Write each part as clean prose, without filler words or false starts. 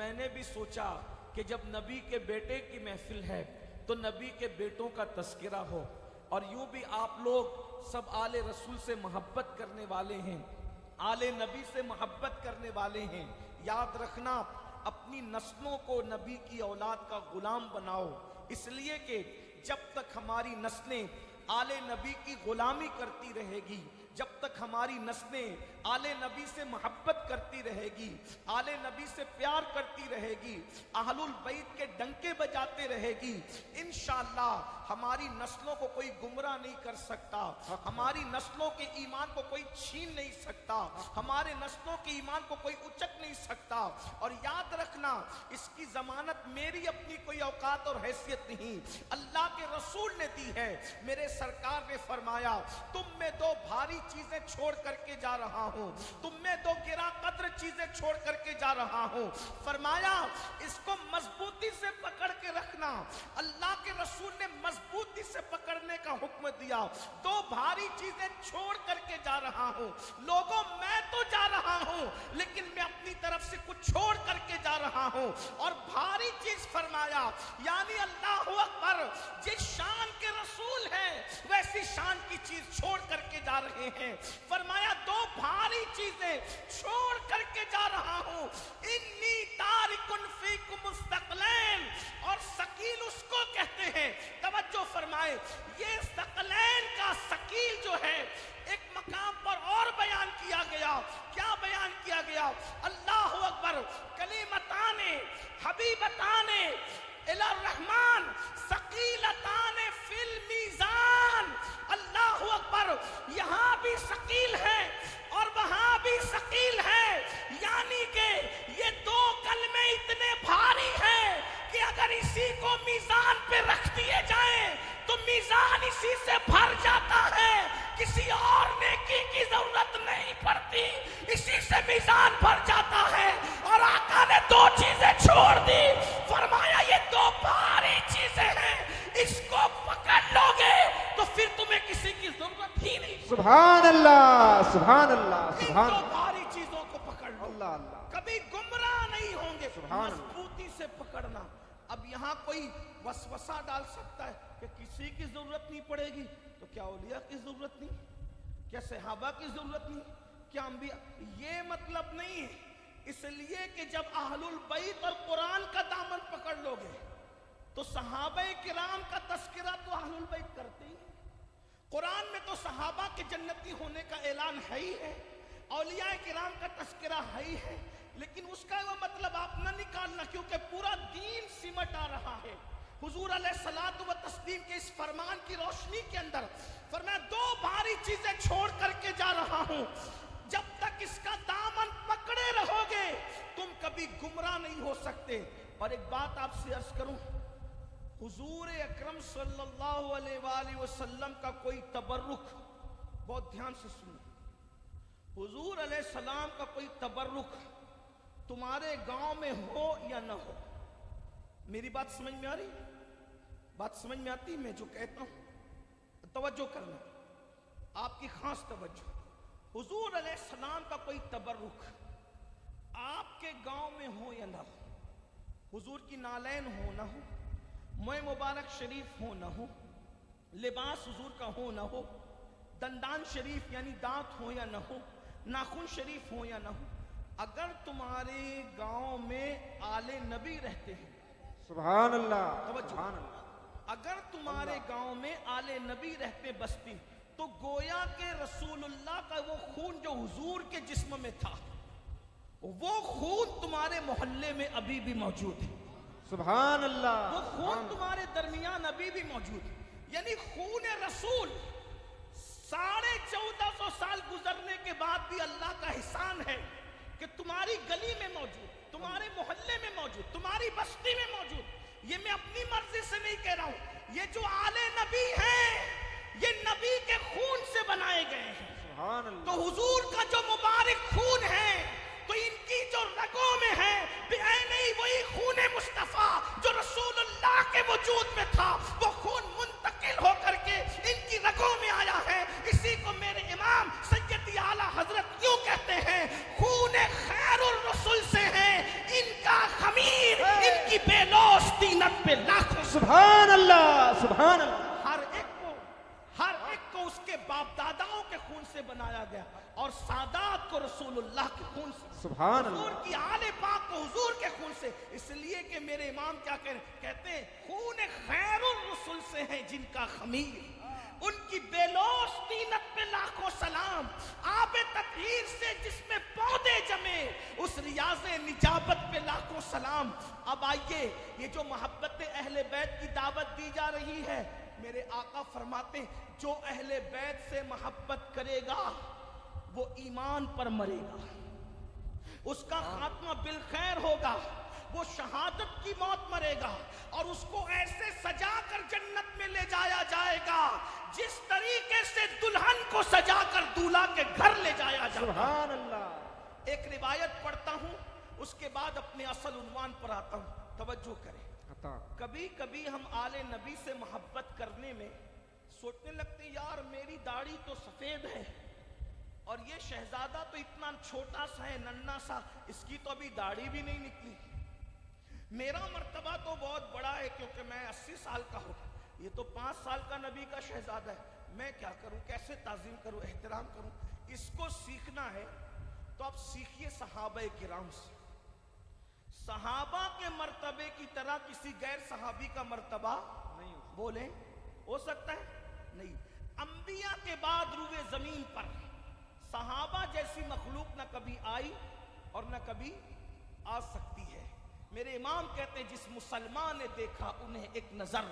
میں نے بھی سوچا کہ جب نبی کے بیٹے کی محفل ہے تو نبی کے بیٹوں کا تذکرہ ہو، اور یوں بھی آپ لوگ سب آل رسول سے محبت کرنے والے ہیں، آل نبی سے محبت کرنے والے ہیں۔ یاد رکھنا، اپنی نسلوں کو نبی کی اولاد کا غلام بناؤ، اس لیے کہ جب تک ہماری نسلیں آل نبی کی غلامی کرتی رہے گی، جب تک ہماری نسلیں آل نبی سے محبت کرتی رہے گی، آل نبی سے پیار کرتی رہے گی، اہل البیت کے ڈنکے بجاتے رہے گی، انشاءاللہ ہماری نسلوں کو کوئی گمراہ نہیں کر سکتا، ہماری نسلوں کے ایمان کو کوئی چھین نہیں سکتا، ہمارے نسلوں کے ایمان کو کوئی اچک نہیں سکتا۔ اور یاد رکھنا، اس کی ضمانت میری اپنی کوئی اوقات اور حیثیت نہیں، اللہ کے رسول نے دی ہے۔ میرے سرکار نے فرمایا، تم میں دو بھاری چیزیں چھوڑ کر کے جا رہا ہوں، تم میں دو گرا قدر چیزیں چھوڑ کر کے جا رہا ہوں۔ فرمایا اس کو مضبوطی سے پکڑ کے رکھنا۔ اللہ کے رسول نے مضبوطی سے پکڑنے کا حکم دیا۔ دو بھاری چیزیں چھوڑ کر کے جا رہا ہوں۔ لوگوں، میں تو جا رہا ہوں لیکن میں اپنی طرف سے کچھ چھوڑ کر کے جا رہا ہوں، اور بھاری چیز فرمایا یعنی اللہ اکبر، جس شان کے رسول ہیں ویسی شان کی چیز چھوڑ کر کے جا رہے ہیں۔ فرمایا دو بھاری چیزیں چھوڑ کر کے جا رہا ہوں، انی تارکن فیکم الثقلین، اور ثقیل اس کو کہتے ہیں، توجہ فرمائے، یہ ثقلین کا ثقیل جو ہے ایک مقام پر اور بیان کیا گیا۔ کیا بیان کیا گیا؟ اللہ اکبر، کلمتان حبیبتان الی الرحمن ثقیلتان فی المیزان۔ اللہ اکبر، یہاں بھی ثقیل ہے اور وہاں بھی ثقیل ہے، یعنی کہ یہ دو کلمے اتنے بھاری ہیں کہ اگر اسی کو میزان پہ رکھ دیے جائیں تو میزان اسی سے بھر جاتا ہے، کسی اور نیکی کی ضرورت نہیں پڑتی، اسی سے میزان بھر جاتا ہے۔ اور آقا نے دو چیزیں چھوڑ دی، فرمایا یہ دو بھاری چیزیں ہیں، اس کو پکڑ لو گے تو پھر تمہیں کسی کی ضرورت ہی نہیں۔ سبحان اللہ، سبحان اللہ، سبحان ان دو اللہ، بھاری چیزوں کو پکڑ لو، اللہ اللہ، کبھی گمراہ نہیں ہوں گے۔ سبحان اللہ۔ مضبوطی سے پکڑنا۔ اب یہاں کوئی وسوسہ ڈال سکتا ہے کہ کسی کی ضرورت نہیں پڑے گی، تو کیا اولیاء کی ضرورت نہیں؟ کیا صحابہ کی ضرورت نہیں؟ کیا انبیاء؟ یہ مطلب نہیں ہے، اس لیے کہ جب اہل البیت اور قرآن کا دامن پکڑ لو گے تو صحابہ کرام کا تذکرہ تو اہل البیت کرتے ہی ہیں، قرآن میں تو صحابہ کے جنتی ہونے کا اعلان ہے ہی ہے، اولیاء کرام کا تذکرہ ہے ہی ہے، لیکن اس کا وہ مطلب آپ نہ نکالنا، کیونکہ پورا دین سمٹ آ رہا ہے۔ حضور علیہ الصلوۃ والتسلیم کے اس فرمان کی روشنی کے اندر فرمایا دو بھاری چیزیں چھوڑ کر کے جا رہا ہوں، جب تک اس کا دامن پکڑے رہو گے تم کبھی گمراہ نہیں ہو سکتے۔ اور ایک بات آپ سے عرض کروں، حضور اکرم صلی اللہ علیہ وآلہ وسلم کا کوئی تبرک، بہت دھیان سے سنو، حضور علیہ السلام کا کوئی تبرک تمہارے گاؤں میں ہو یا نہ ہو، میری بات سمجھ میں آ رہی؟ بات سمجھ میں آتی میں جو کہتا ہوں؟ توجہ کرنا، آپ کی خاص توجہ۔ حضور علیہ السلام کا کوئی تبرک آپ کے گاؤں میں ہو یا نہ ہو، حضور کی نالین ہو نہ ہو، موئے مبارک شریف ہو نہ ہو، لباس حضور کا ہو نہ ہو، دندان شریف یعنی دانت ہو یا نہ ہو، ناخن شریف ہو یا نہ ہو، اگر تمہارے گاؤں میں آل نبی رہتے ہیں، سبحان اللہ، توجہ، سبحان اللہ، اگر تمہارے گاؤں میں آل نبی رہتے بستی، تو گویا کہ رسول اللہ کا وہ خون جو حضور کے جسم میں تھا، وہ خون تمہارے محلے میں ابھی بھی موجود ہے، سبحان اللہ، وہ خون تمہارے درمیان ابھی بھی موجود ہے، یعنی خون رسول 1450 سال گزرنے کے بعد بھی اللہ کا احسان ہے کہ تمہاری گلی میں موجود، تمہارے محلے میں موجود، تمہاری بستی میں موجود۔ یہ میں اپنی مرضی سے نہیں کہہ رہا ہوں، یہ جو آل نبی ہیں یہ نبی کے خون سے بنائے گئے ہیں، سبحان اللہ، تو حضور کا جو مبارک خون ہے تو ان کی جو رگوں میں ہے نہیں وہی خون مصطفیٰ جو رسول اللہ کے وجود میں تھا، وہ خون منتقل ہو کر کے ان کی رگوں میں آیا ہے۔ اسی کو میرے امام سیدی اعلیٰ حضرت یوں کہتے ہیں، خون خیر الرسل سے ہے ان کا خمیر की बेलौस तीनत पे लाखों सुभान अल्लाह, सुभान अल्लाह। हर एक को उसके बाप दादाओं के खून से बनाया गया और सादात को रसूलुल्लाह के खून से, सुभान हुजूर अल्लाह। की आले पाक को हुजूर के खून से। इसलिए कि मेरे इमाम क्या कहते हैं, खून खैरुर रसूल से है जिनका खमीर, उनकी बेलौस तीनत पे लाखों सलाम। आबे तत्हीर से जिसमें पौधे जमे, उस रियाज़े निजाबत पे लाखों सलाम। अब आइए, ये जो मोहब्बत अहले बैत की दावत दी जा रही है, मेरे आका फरमाते हैं जो अहले बैत से मोहब्बत करेगा वो ईमान पर मरेगा, उसका खात्मा बिलखैर होगा, वो शहादत की मौत मरेगा और उसको ऐसे सजा कर जन्नत में ले जाया जाएगा जिस तरीके से दुल्हन को सजा कर दूल्हा के घर ले जाया जाता। सुभान अल्लाह। एक रिवायत पढ़ता हूं, उसके बाद अपने असल उन्वान पर आता हूं, तवज्जो करें। कभी कभी हम आले नबी से मोहब्बत करने में सोचने लगते, यार मेरी दाढ़ी तो सफेद है और ये शहजादा तो इतना छोटा सा है, नन्ना सा, इसकी तो अभी दाढ़ी भी नहीं निकली। मेरा मर्तबा तो बहुत बड़ा है क्योंकि मैं 80 साल का हूँ, ये तो 5 साल का नबी का शहजादा है, मैं क्या करूं, कैसे ताज़ीम करूं, एहतराम करूं। इसको सीखना है तो आप सीखिए सहाबा किराम से। सहाबा के मर्तबे की तरह किसी गैर सहाबी का मर्तबा नहीं बोले हो सकता है, नहीं। अंबिया के बाद रूए जमीन पर सहाबा जैसी मखलूक न कभी आई और न कभी आ सकती है। मेरे इमाम कहते हैं जिस मुसलमान ने देखा उन्हें एक नजर,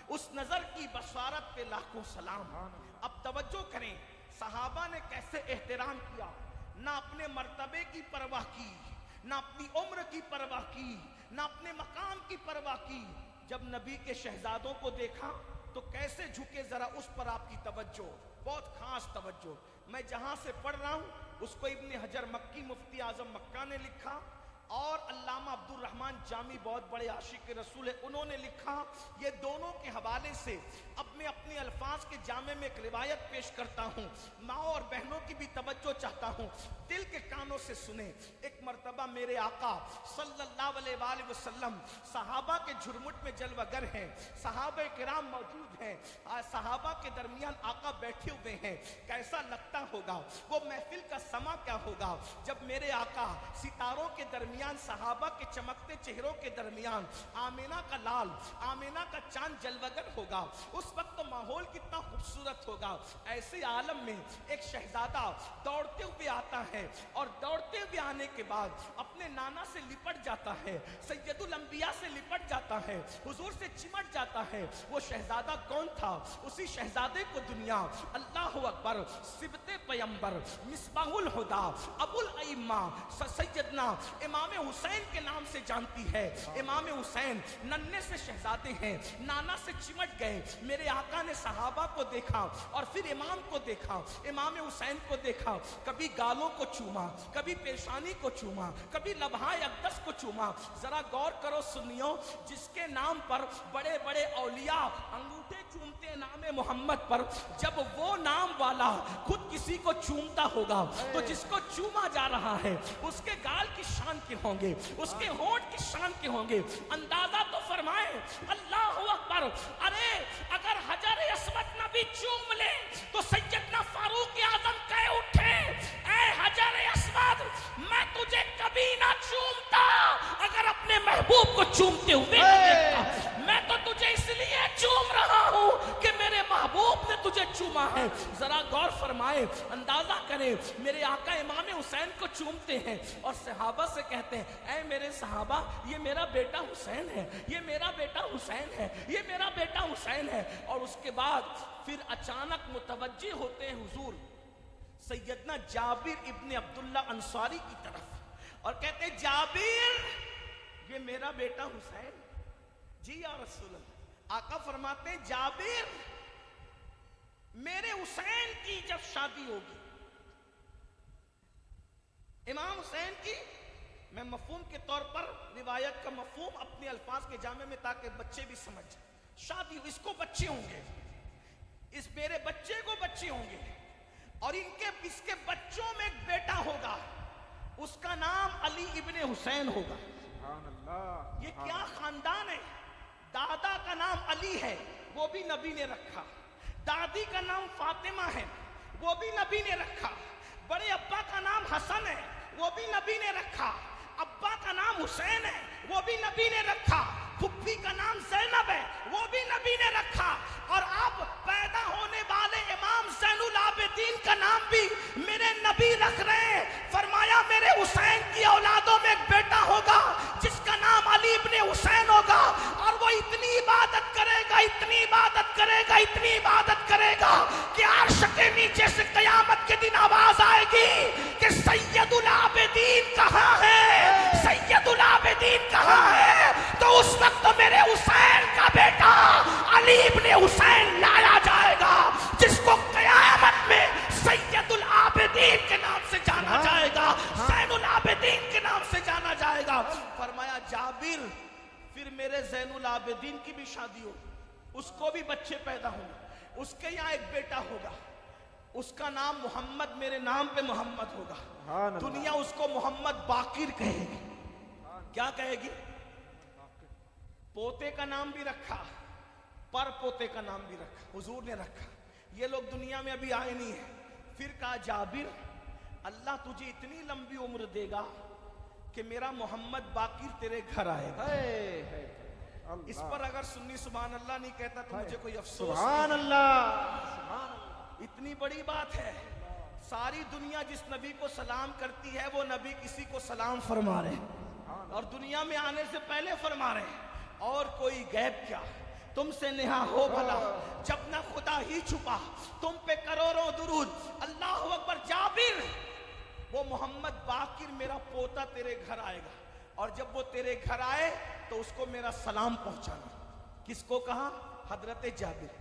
उस नजर की बशारत पे लाखों सलाम। अब तवज्जो करें, सहाबा ने कैसे एहतराम किया, ना अपने मर्तबे की परवाह की, ना अपनी उम्र की परवाह की, ना अपने मकाम की परवाह की। जब नबी के शहजादों को देखा तो कैसे झुके, जरा उस पर आपकी तवज्जो, बहुत खास तवज्जो। मैं जहां से पढ़ रहा हूं उसको इब्ने हजर मक्की मुफ्ती आजम मक्का ने लिखा और अल्लामा अब्दुल रहमान जामी बहुत बड़े आशिक रसूल है, उन्होंने लिखा। ये दोनों के हवाले से अब मैं अपने अल्फाज के जामे में एक रिवायत पेश करता हूँ, माँ और बहनों की भी तवज्जो चाहता हूँ, दिल के कानों से सुने। एक मर्तबा मेरे आका सल्लल्लाहु अलैहि वसल्लम सहाबा के झुरमुट में जलवागर हैं, सहाबा किराम मौजूद हैं, सहाबा के दरमियान आका बैठे हुए हैं। कैसा लगता होगा वो महफिल का समा क्या होगा जब मेरे आका सितारों के दरमियान, सहाबा के चमकते चेहरों के दरमियान आमीना का लाल, आमीना का चांद जलवागर होगा। उस वक्त तो माहौल कितना खूबसूरत होगा। ऐसे आलम में एक शहजादा दौड़ते हुए आता है और दौड़ते हुए आने के बाद अपने नाना से लिपट जाता है, सैयदुल अंबिया से लिपट जाता है, हुजूर से चिमट जाता है। वो शहजादा कौन था? उसी शहजादे को दुनिया अल्लाह अकबर सिबते पैगंबर मिसबाहुल हुदा अबुल अइम्मा सैयदना इमाम हुसैन के नाम से जानती है। इमाम हुसैन नन्हे से शहजादे हैं, नाना से चिमट गए। मेरे आका ने सहाबा को देखा और फिर इमाम को देखा, इमाम हुसैन को देखा, कभी गालों को चूमा, कभी पेशानी को चूमा, कभी लम्हाए अक़दस को चूमा। जरा गौर करो सुनियो, जिसके नाम पर बड़े बड़े औलिया अंगूठे चूमते नाम मोहम्मद पर, जब वो नाम वाला खुद किसी को चूमता होगा तो जिसको चूमा जा रहा है उसके गाल की शान के होंगे, उसके होंठ की शान के होंगे। अंदाजा तो फरमाए, अल्लाह अकबर। अरे अगर हजर अस्वद नबी चूम ले तो सैयदना फारूक आजम कह उठे, ऐ हजर अस्वद मैं तुझे कभी ना चूमता अगर अपने महबूब को चूमते हुए न देखता। मैं तो तुझे इसलिए चूम रहा हूं कि मेरे महबूब ने तुझे चूमा है। जरा गौर फरमाए, अंदाजा करें, मेरे आका इमाम हुसैन को चूमते हैं और सहाबा से कहते हैं, ऐ मेरे सहाबा ये मेरा बेटा हुसैन है, ये मेरा बेटा हुसैन है, ये मेरा बेटा हुसैन है। और उसके बाद फिर अचानक मुतवज्जे होते हैं हुजूर सैयदना जाबिर इब्ने अब्दुल्ला अंसारी की तरफ और कहते हैं, जाबिर ये मेरा बेटा हुसैन। जी या रसूल अल्लाह। आका फरमाते हैं, जाबिर मेरे हुसैन की जब शादी होगी, इमाम हुसैन की, मैं मफहूम के तौर पर रिवायत का मफहूम अपने अल्फाज के जामे में ताकि बच्चे भी समझ जाए, शादी इसको बच्चे होंगे, इस मेरे बच्चे को बच्चे होंगे और इसके बच्चों में एक बेटा होगा, उसका नाम अली इब्ने हुसैन होगा। सुभान अल्लाह। یہ کیا خاندان ہے؟ دادا کا نام علی ہے، وہ بھی نبی نے رکھا. دادی کا نام فاطمہ ہے، وہ بھی نبی نے رکھا. بڑے ابا کا نام حسن ہے، وہ بھی نبی نے رکھا. ابا کا نام حسین ہے، وہ بھی نبی نے رکھا. پھپھی کا نام زینب ہے، وہ بھی نبی نے رکھا. اور اب پیدا ہونے والے امام زین العابدین کا نام بھی میرے نبی رکھ رہے ہیں. فرمایا میرے حسین کی اولادوں میں ایک بیٹا ہوگا جس کا نام علی ابن حسین ہوگا، اور وہ اتنی عبادت کرے گا، اتنی عبادت کرے گا، اتنی عبادت کرے گا کہ عرش کے نیچے سے قیامت کے دن آواز آئے گی کہ سید العابدین کہاں ہے، سید العابدین کہاں ہے. تو اس وقت میرے حسین کا بیٹا علی ابن حسین لایا جائے گا، جس کو قیامت میں سید العابدین کے نام سے جانا جائے گا، زین العابدین کے نام سے جانا جائے گا. فرمایا جابر پھر میرے زین العابدین کی بھی شادی ہو، اس کو بھی بچے پیدا ہوں، اس کے یہاں ایک بیٹا ہوگا، اس کا نام محمد، میرے نام پہ محمد ہوگا. دنیا اس کو محمد باقر کہے گی. کیا کہے گی؟ پوتے کا نام بھی رکھا، پر پوتے کا نام بھی رکھا، حضور نے رکھا. یہ لوگ دنیا میں ابھی آئے نہیں ہیں. پھر کہا جابر اللہ تجھے اتنی لمبی عمر دے گا کہ میرا محمد باقر تیرے گھر آئے گا. اس پر اگر سنی سبحان اللہ نہیں کہتا تو مجھے کوئی افسوس. سبحان اللہ. اتنی بڑی بات ہے. ساری دنیا جس نبی کو سلام کرتی ہے وہ نبی کسی کو سلام فرما رہے ہیں، اور دنیا میں آنے سے پہلے فرما رہے ہیں. اور کوئی غیب کیا، تم سے نہا ہو بھلا جب نہ خدا ہی چھپا، تم پہ کروڑوں درود. اللہ اکبر. جابر وہ محمد باقر میرا پوتا تیرے گھر آئے گا، اور جب وہ تیرے گھر آئے تو اس کو میرا سلام پہنچانا. کس کو کہا؟ حضرت جابر.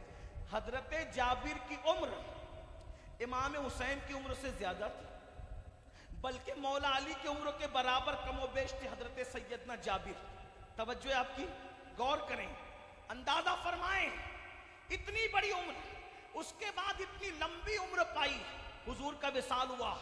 حضرت جابر کی عمر امام حسین کی عمر سے زیادہ تھی، بلکہ مولا علی کی عمر کے برابر کم و بیش تھی حضرت سیدنا جابر. توجہ آپ کی، غور کریں، اندازہ فرمائیں. اتنی بڑی عمر، اس کے بعد اتنی لمبی عمر پائی. حضور کا وصال ہوا،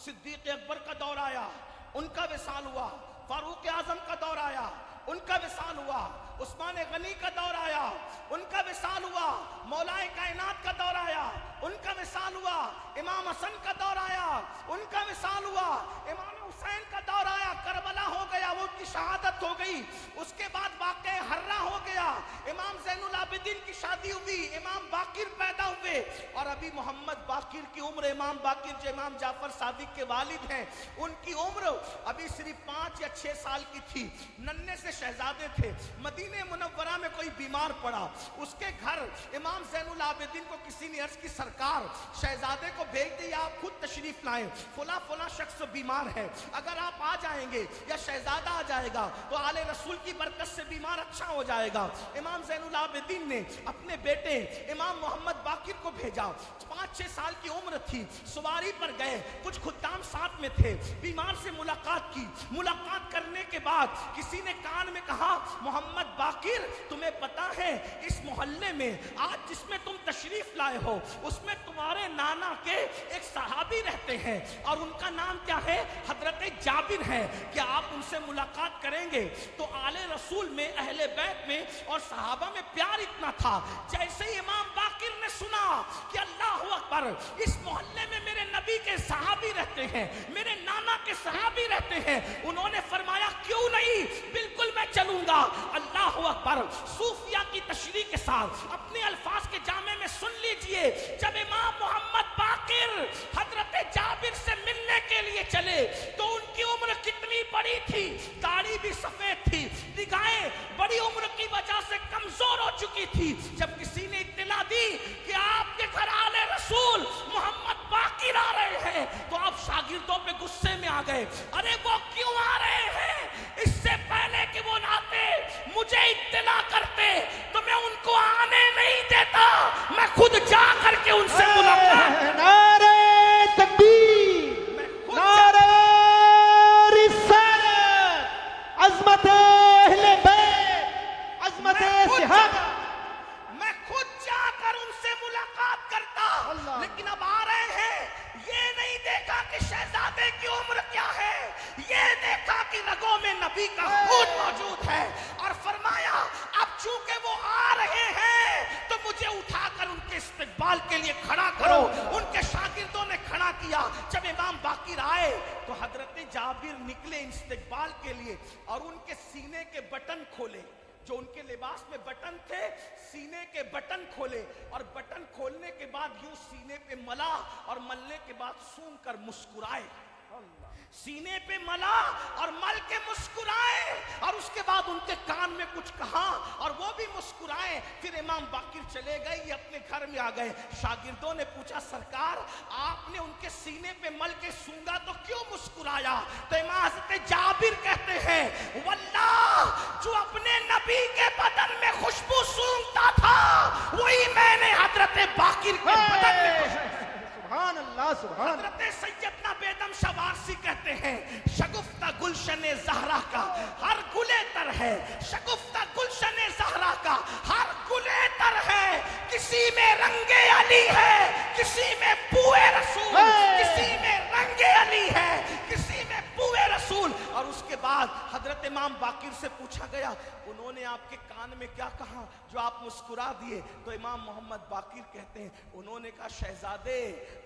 صدیق اکبر کا دور آیا، ان کا وصال ہوا. فاروق اعظم کا دور آیا، ان کا وصال ہوا. عثمان غنی کا دور آیا، ان کا وصال ہوا. مولا کائنات کا دور آیا، ان کا وصال ہوا. امام حسن کا دور آیا، ان کا وصال ہوا. امام حسین کا دور آیا، کربلا ہو گیا، وہ کی شہادت ہو گئی. اس کے بعد واقعہ ہررا ہو گیا. امام زین العابدین کی شادی ہوئی، امام باقر پیدا ہوئے. اور ابھی محمد باقر کی عمر، امام باقر جو امام جعفر صادق کے والد ہیں، ان کی عمر ابھی صرف 5 یا 6 سال کی تھی. ننھے سے شہزادے تھے. مدینہ منورہ میں کوئی بیمار پڑا، اس کے گھر امام زین العابدین کو کسی نے عرض کی سرکار شہزادے کو بھیج دیا، آپ خود تشریف لائیں، فلاں فلاں شخص بیمار ہے، اگر آپ آ جائیں گے یا شہزادہ آ جائے گا تو آل رسول کی برکت سے بیمار اچھا ہو جائے گا. امام زین العابدین نے اپنے بیٹے امام محمد باقر کو بھیجا. 5-6 سال کی عمر تھی. سواری پر گئے، کچھ خدام ساتھ میں تھے. بیمار سے ملاقات کی. ملاقات کرنے کے بعد کسی نے کان میں کہا محمد باقر تمہیں پتا ہے اس محلے میں آج جس میں تم تشریف لائے ہو اس میں تمہارے نانا کے ایک صحابی رہتے ہیں اور ان کا نام کیا ہے؟ حضرت جابر ہے. کیا آپ ان سے ملاقات کریں گے؟ تو آل رسول میں، اہل بیت میں اور صحابہ میں پیار اتنا تھا، جیسے ہی امام باقر نے سنا کہ اللہ اکبر اس محلے میں میرے نبی کے صحابی رہتے ہیں، میرے نانا کے صحابی رہتے ہیں، انہوں نے فرمایا کیوں نہیں، بالکل میں چلوں گا. اللہ اکبر. صوفیہ کی تشریح کے ساتھ اپنے الفاظ کے جامع میں سن لیجئے. جب امام محمد باقر حضرت جابر سے ملنے کے لیے چلے تو ان کی عمر کتنی بڑی تھی، داڑھی بھی سفید تھی، نگاہیں بڑی عمر کی وجہ سے کمزور ہو چکی تھی. جب کسی نے اطلاع دی کہ آپ کے گھر آل رسول محمد باقر آ رہے ہیں تو آپ شاگردوں پہ غصے میں آ گئے. ارے وہ کیوں آ رہے ہیں؟ اس سے پہلے کہ وہ آتے مجھے اطلاع کرتے تو میں ان کو آنے نہیں دیتا، میں خود جا کر کے ان سے ملاقات. نعرہ تکبیر، نعرہ رسالت، عظمت اہل بیت، عظمت صحابہ. میں خود جا کر ان سے ملاقات کرتا. لیکن اب آ رہے ہیں، یہ نہیں دیکھا کہ شہزادے کی عمر کیا ہے، یہ دیکھا کہ رگوں میں نبی کا خون موجود ہے. کے لیے کھڑا کرو. ان کے شاگردوں نے کھڑا کیا. جب امام باقر آئے تو حضرت جابر نکلے استقبال کے لیے اور ان کے سینے کے بٹن کھولے. جو ان کے لباس میں بٹن تھے, سینے کے بٹن کھولے اور بٹن کھولنے کے بعد یوں سینے پہ ملا اور ملنے کے بعد سونگ کر مسکرائے. سینے پہ ملا اور مل کے مسکرائے اور اس کے بعد ان کے کان میں کچھ کہا اور وہ بھی مسکرائے. پھر امام باقر چلے گئے, یہ اپنے گھر میں آ گئے. شاگردوں نے پوچھا سرکار آپ نے ان کے سینے پہ مل کے سونگا تو کیوں مسکرایا؟ تو امام حضرت جابر کہتے ہیں واللہ جو اپنے نبی کے بدن میں خوشبو سونگتا تھا وہی میں نے حضرت باقر کے بدن میں خوشبو. سبحان اللہ سبحان. حضرت سیدنا بیدم شوارسی کہتے ہیں شگفتہ گلشن زہرا کا ہر گلے تر ہے, شگفتہ گلشن زہرا کا ہر گلے تر ہے. کسی میں رنگ علی ہے, کسی میں بوئے رسول, کسی میں رنگ علی ہے, کسی میں بوئے رسول. اور اس کے بعد حضرت امام باقر سے پوچھا گیا انہوں نے آپ کے کان میں کیا کہا جو آپ مسکرا دیے؟ تو امام محمد باقر کہتے ہیں انہوں نے کہا شہزادے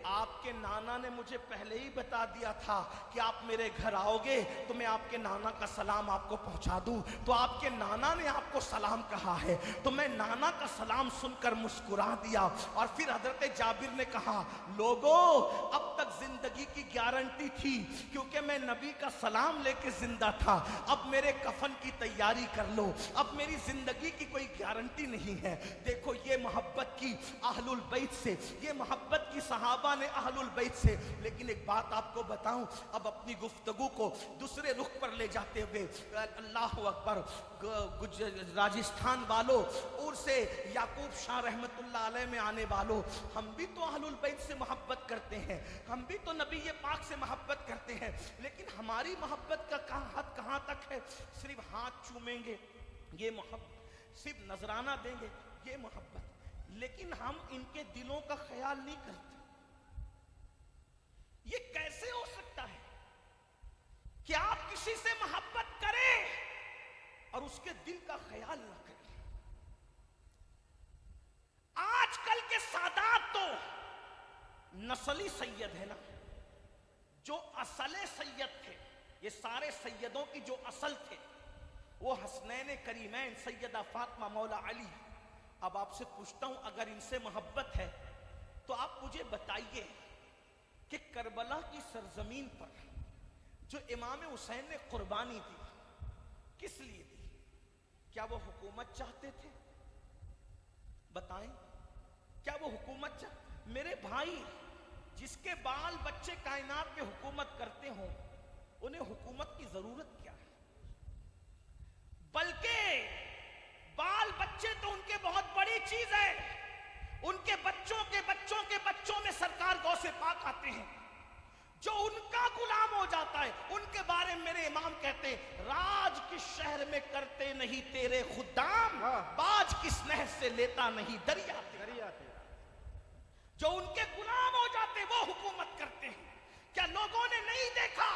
آپ کے نانا نے مجھے پہلے ہی بتا دیا تھا کہ آپ میرے گھر آؤ گے تو میں آپ کے نانا کا سلام آپ کو پہنچا دوں. تو آپ کے نانا نے آپ کو سلام کہا ہے تو میں نانا کا سلام سن کر مسکرا دیا. اور پھر حضرت جابر نے کہا لوگوں اب تک زندگی کی گارنٹی تھی کیونکہ میں نبی کا سلام لے کے زندہ تھا, اب میرے کفن کی تیاری کر لو, اب میری زندگی کی کوئی گارنٹی نہیں ہے. دیکھو یہ محبت کی اہل البیت سے, یہ محبت کی صحابہ نے اہل البیت سے. لیکن ایک بات آپ کو بتاؤں, اب اپنی گفتگو کو دوسرے رخ پر لے جاتے ہوئے, اللہ اکبر, راجستھان والوں اور سے یعقوب شاہ رحمت اللہ علیہ میں آنے والوں, ہم بھی تو اہل البیت سے محبت کرتے ہیں, ہم بھی تو نبی پاک سے محبت کرتے ہیں, لیکن ہماری محبت کا حد کہاں تک ہے؟ صرف ہاتھ چومیں گے یہ محبت, صرف نذرانہ دیں گے یہ محبت, لیکن ہم ان کے دلوں کا خیال نہیں کرتے. یہ کیسے ہو سکتا ہے کہ آپ کسی سے محبت کریں اور اس کے دل کا خیال نہ کریں؟ آج کل کے سادات تو نسلی سید ہے نا, جو اصل سید تھے, یہ سارے سیدوں کی جو اصل تھے وہ حسنین کریمین سیدہ فاطمہ مولا علی. اب آپ سے پوچھتا ہوں اگر ان سے محبت ہے تو آپ مجھے بتائیے کہ کربلا کی سرزمین پر جو امام حسین نے قربانی دی کس لیے دی؟ کیا وہ حکومت چاہتے تھے؟ بتائیں, کیا وہ حکومت چاہتے؟ میرے بھائی جس کے بال بچے کائنات پہ حکومت کرتے ہوں انہیں حکومت کی ضرورت کیا ہے؟ بلکہ بال بچے تو ان کے بہت بڑی چیز ہے. ان کے بچوں کے بچوں کے بچوں میں سرکار غوث پاک آتے ہیں. جو ان کا غلام ہو جاتا ہے ان کے بارے میں میرے امام کہتے ہیں راج کس شہر میں کرتے نہیں تیرے خدام, باج کس نہر سے لیتا نہیں دریا تیرا. جو ان کے غلام ہو جاتے وہ حکومت کرتے ہیں. کیا لوگوں نے نہیں دیکھا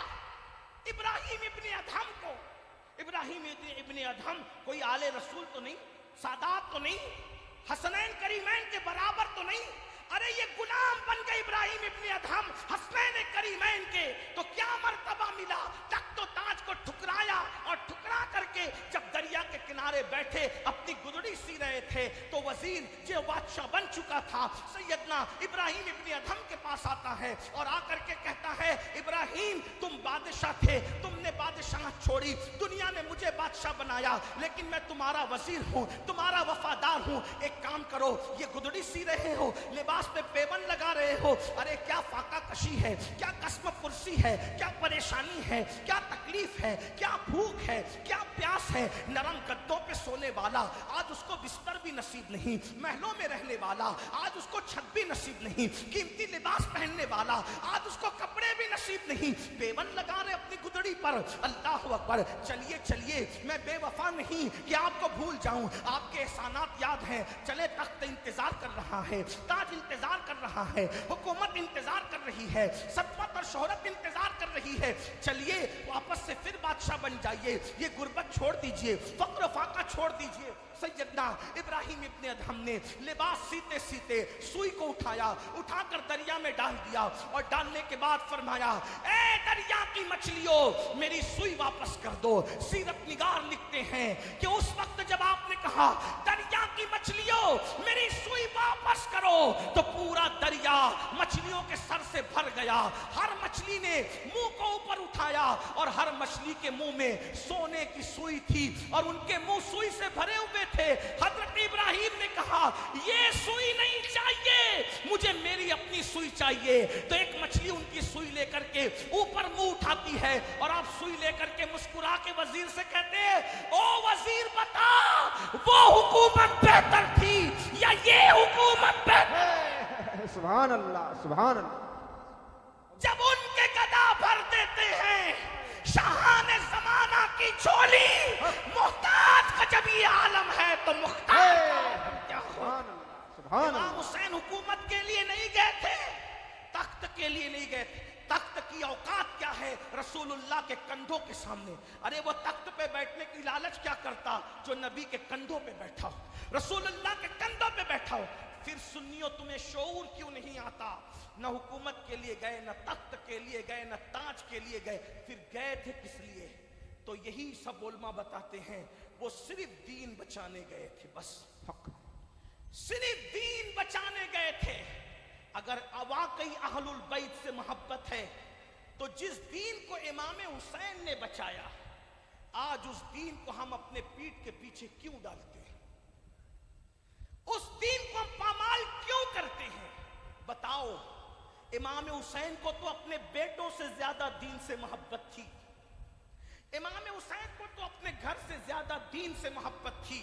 ابراہیم ابن ادہم کو؟ ابراہیم ابن ادہم کوئی آل رسول تو نہیں, سادات تو نہیں, حسنین کریمین کے برابر تو نہیں. ارے یہ غلام بن گئے ابراہیم ابن ادہم حسنین کریمین کے, تو کیا مرتبہ ملا؟ تخت و تاج کو ٹھکرایا اور ٹھکرا کر کے جب دریا کے کنارے بیٹھے اپنی گدڑی سی رہے تھے تو وزیر جو بادشاہ بن چکا تھا سیدنا ابراہیم ابن ادہم کے پاس آتا ہے اور آ کر کے کہتا ہے ابراہیم تم بادشاہ تھے, تم نے بادشاہ چھوڑی, دنیا نے مجھے بادشاہ بنایا, لیکن میں تمہارا وزیر ہوں, تمہارا وفادار ہوں. ایک کام کرو, یہ گدڑی سی رہے ہو, لباس پہ پیون لگا رہے ہو, ارے کیا فاقہ کشی ہے, کیا قسم پرسی ہے, کیا پریشانی ہے, کیا تکلیف ہے, کیا بھوک ہے, کیا پیاس ہے. نرم گدوں پہ سونے والا آج اس کو بستر بھی نصیب نہیں, محلوں میں رہنے والا آج اس کو چھت بھی نصیب نہیں, قیمتی لباس پہننے والا آج اس کو کپڑے بھی نصیب نہیں, پیون لگا رہے اپنی گدڑی پر. اللہ اکبر. چلیے چلیے, میں بے وفا نہیں کہ آپ کو بھول جاؤں, آپ کے احسانات یاد ہیں. چلے تخت انتظار کر رہا ہے, تاج انتظار کر رہا ہے, حکومت انتظار کر رہی ہے, سطوت اور شہرت انتظار کر رہی ہے. چلیے واپس سے پھر بادشاہ بن جائیے, یہ غربت چھوڑ دیجئے, فقر و فاقہ چھوڑ دیجئے, सैयदना इब्राहिम इब्ने अदहम ने लिबास सीते सीते सुई को उठाया, उठाकर दरिया में डाल दिया और डालने के बाद फरमाया, ए दरिया की मछलियों मेरी सुई वापस कर दो। सीरत निगार लिखते हैं कि उस वक्त जब आपने कहा दरिया की मछलियों मेरी सुई वापस करो, तो पूरा दरिया मछलियों के सर से भर गया। हर मछली ने मुंह को ऊपर उठाया और हर मछली के मुंह में सोने की सुई थी और उनके मुंह सुई से भरे हुए थे। हजरत इब्राहिम ने कहा, ये सुई नहीं चाहिए, मुझे मेरी अपनी सुई चाहिए। तो एक मछली उनकी सुई लेकर के ऊपर मुंह उठाती है और आप सुई लेकर के मुस्कुरा के वजीर से कहते हैं, ओ वजीर बता वो हुकूमत बेहतर थी या ये हुकूमत बेहतर? सुभान अल्लाह, सुभान अल्लाह। जब उनके गदा भर देते हैं शाहाने जमाना की झोली, मुहताज का जब ये आलम है तो मुख्तार का आलम क्या हो? इमाम हुसैन हुकूमत के लिए नहीं गए थे, तख्त के लिए नहीं गए थे। तख्त की औकात क्या है रसूलुल्लाह के कंधों के सामने? अरे वो तख्त पे बैठने की लालच क्या करता जो नबी के कंधों पे बैठा हो, रसूलुल्लाह के कंधों पे बैठा हो। फिर सुन्नियों तुम्हें शऊर क्यों नहीं आता? न हुकूमत के लिए गए, न तख्त के लिए गए, न ताज के लिए गए, फिर गए थे किस लिए? तो यही सब उलमा बताते हैं, वो सिर्फ दीन बचाने गए थे, बस सिर्फ दीन बचाने गए थे। अगर वाकई अहलुल बैत से मोहब्बत है तो जिस दीन को इमाम हुसैन ने बचाया, आज उस दीन को हम अपने पीठ के पीछे क्यों डालते हैं? उस दीन को हम पामाल क्यों करते हैं? बताओ, इमाम हुसैन को तो अपने बेटों से ज्यादा दीन से मोहब्बत थी, इमाम हुसैन को तो अपने घर से ज्यादा दीन से मोहब्बत थी,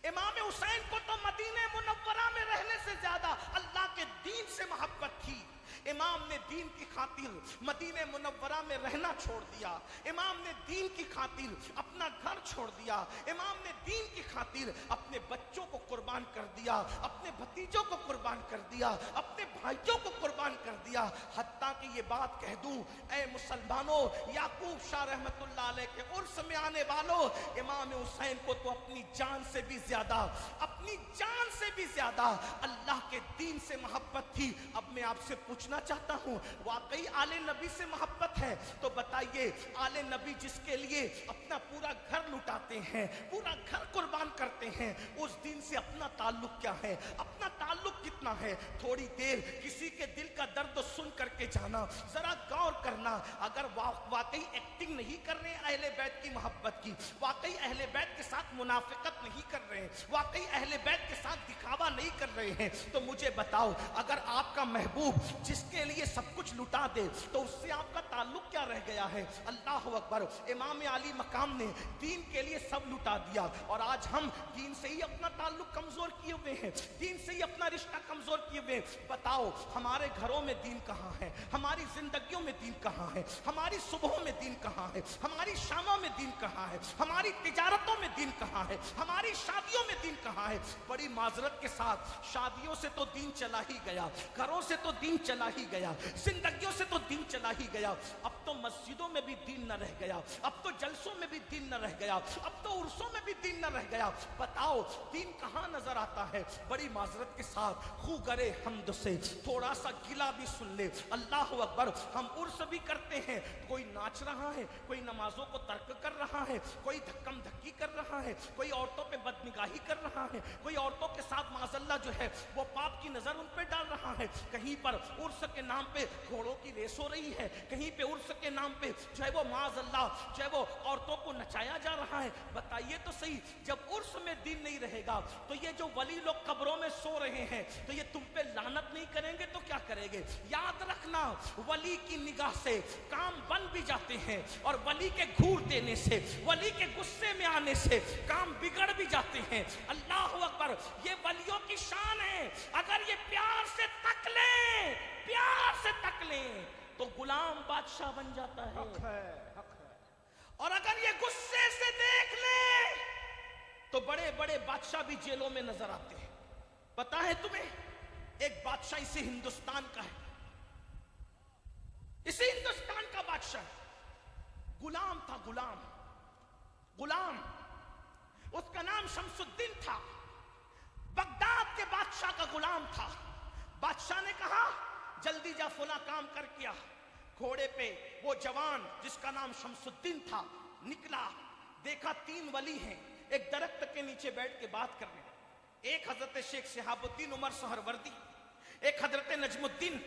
इमाम हुसैन को तो मदीने मुनव्वरा में रहने से ज्यादा अल्लाह के दीन से मोहब्बत थी। इमाम ने दीन की खातिर मदीने मुनव्वरा में रहना छोड़ दिया, इमाम ने दीन की खातिर अपना घर छोड़ दिया, इमाम ने दीन की खातिर अपने बच्चों को कुर्बान कर दिया, अपने भतीजों को कुर्बान कर दिया, अपने भाइयों को कुर्बान कर दिया। हत्ता कि ये बात कह दूं, ऐ मुसलमानों, याकूब शाह रहमतुल्लाह अलैह के उर्स में आने वालों, इमाम हुसैन को तो अपनी जान से भी ज्यादा, अपनी जान से भी ज्यादा अल्लाह के दीन से मोहब्बत थी। अब मैं आपसे पूछना चाहता हूं, वाकई आले नबी से मोहब्बत है तो बताइए, आले नबी जिसके लिए अपना पूरा घर लुटाते हैं, पूरा घर कुर्बान करते हैं, उस दिन से अपना ताल्लुक क्या है, अपना ताल्लुक कितना है? थोड़ी देर किसी के दिल का दर्द सुन करके जाना, जरा गौर करना। अगर वाकई एक्टिंग नहीं कर रहे अहले बैत की मोहब्बत की, वाकई अहले बैत के साथ मुनाफिकत नहीं कर रहे हैं, वाकई अहले बैत के साथ दिखावा नहीं कर रहे हैं, तो मुझे बताओ, अगर आपका महबूब जिसके लिए सब कुछ लुटा दे तो उससे आपका ताल्लुक क्या रह गया है? अल्लाह अकबर। इमाम अली मकाम ने दीन के लिए सब लुटा दिया और आज हम दीन से ही अपना ताल्लुक कमजोर किए हुए हैं, दीन से ही अपना रिश्ता कमजोर किए हुए हैं। बताओ, हमारे घरों में दीन कहाँ है? हमारी जिंदगियों में दीन कहाँ है? हमारी सुबहों में दीन कहाँ है? हमारी शामों में दीन कहाँ है? हमारी तिजारतों में दीन कहाँ है? हमारी शादियों में दीन कहाँ है? बड़ी माजरत के साथ, शादियों से तो दीन चला ही गया, घरों से तो दीन चला ही गया, जिंदगियों से तो दीन चला ही गया। अब तो मस्जिदों में भी दीन न रह गया, अब तो जलसों में भी दीन न रह गया, अब तो उर्सों में भी दीन न रह गया। बताओ, दीन कहाँ नजर आता है? बड़ी माजरत के साथ खू करे हमद से थोड़ा सा गिला भी सुन ले, अल्लाह अकबर। हम उर्स भी करते हैं, कोई नाच रहा है, कोई नमाजों को तर्क कर रहा है, कोई धक्कम धक्की कर रहा है, कोई औरतों पे बदनिगाही कर रहा है, कोई औरतों के साथ माज़अल्लाह जो है वो पाप की नजर उन पे डाल रहा है। कहीं पर उर्स के नाम पे घोड़ों की रेस हो रही है, कहीं पे उर्स के नाम पे जो है वो माज़अल्लाह जो है वो औरतों को नचाया जा रहा है। बताइए तो सही, जब उर्स में दीन नहीं रहेगा तो ये जो वली लोग कब्रों में सो रहे हैं तो ये तुम पे लानत नहीं करेंगे तो क्या करेंगे? याद रखना, वली की निगाह से काम बन भी जाते हैं और वली के घूर देने से, वली के गुस्से में आने से काम बिगड़ भी जाते हैं। अल्लाह अकबर, ये वलियों की शान है। अगर ये प्यार से तक लें, प्यार से तक लें तो गुलाम बादशाह बन जाता है, हक है, हक है। और अगर ये गुस्से से देख ले तो बड़े बड़े बादशाह भी जेलों में नजर आते हैं। पता है तुम्हें, एक बादशाह इसी हिंदुस्तान का है, इसी हिंदुस्तान का बादशाह गुलाम था, गुलाम, गुलाम। उसका नाम शमसुद्दीन جلدی جا فلاں کام کر کیا. گھوڑے پہ وہ جوان جس کا نام شمس الدین تھا نکلا, دیکھا 3 ولی ہیں ایک درخت کے نیچے بیٹھ کے بات کر رہے ہیں. ایک حضرت شیخ شہاب الدین عمر سہروردی, ایک حضرت نجم الدین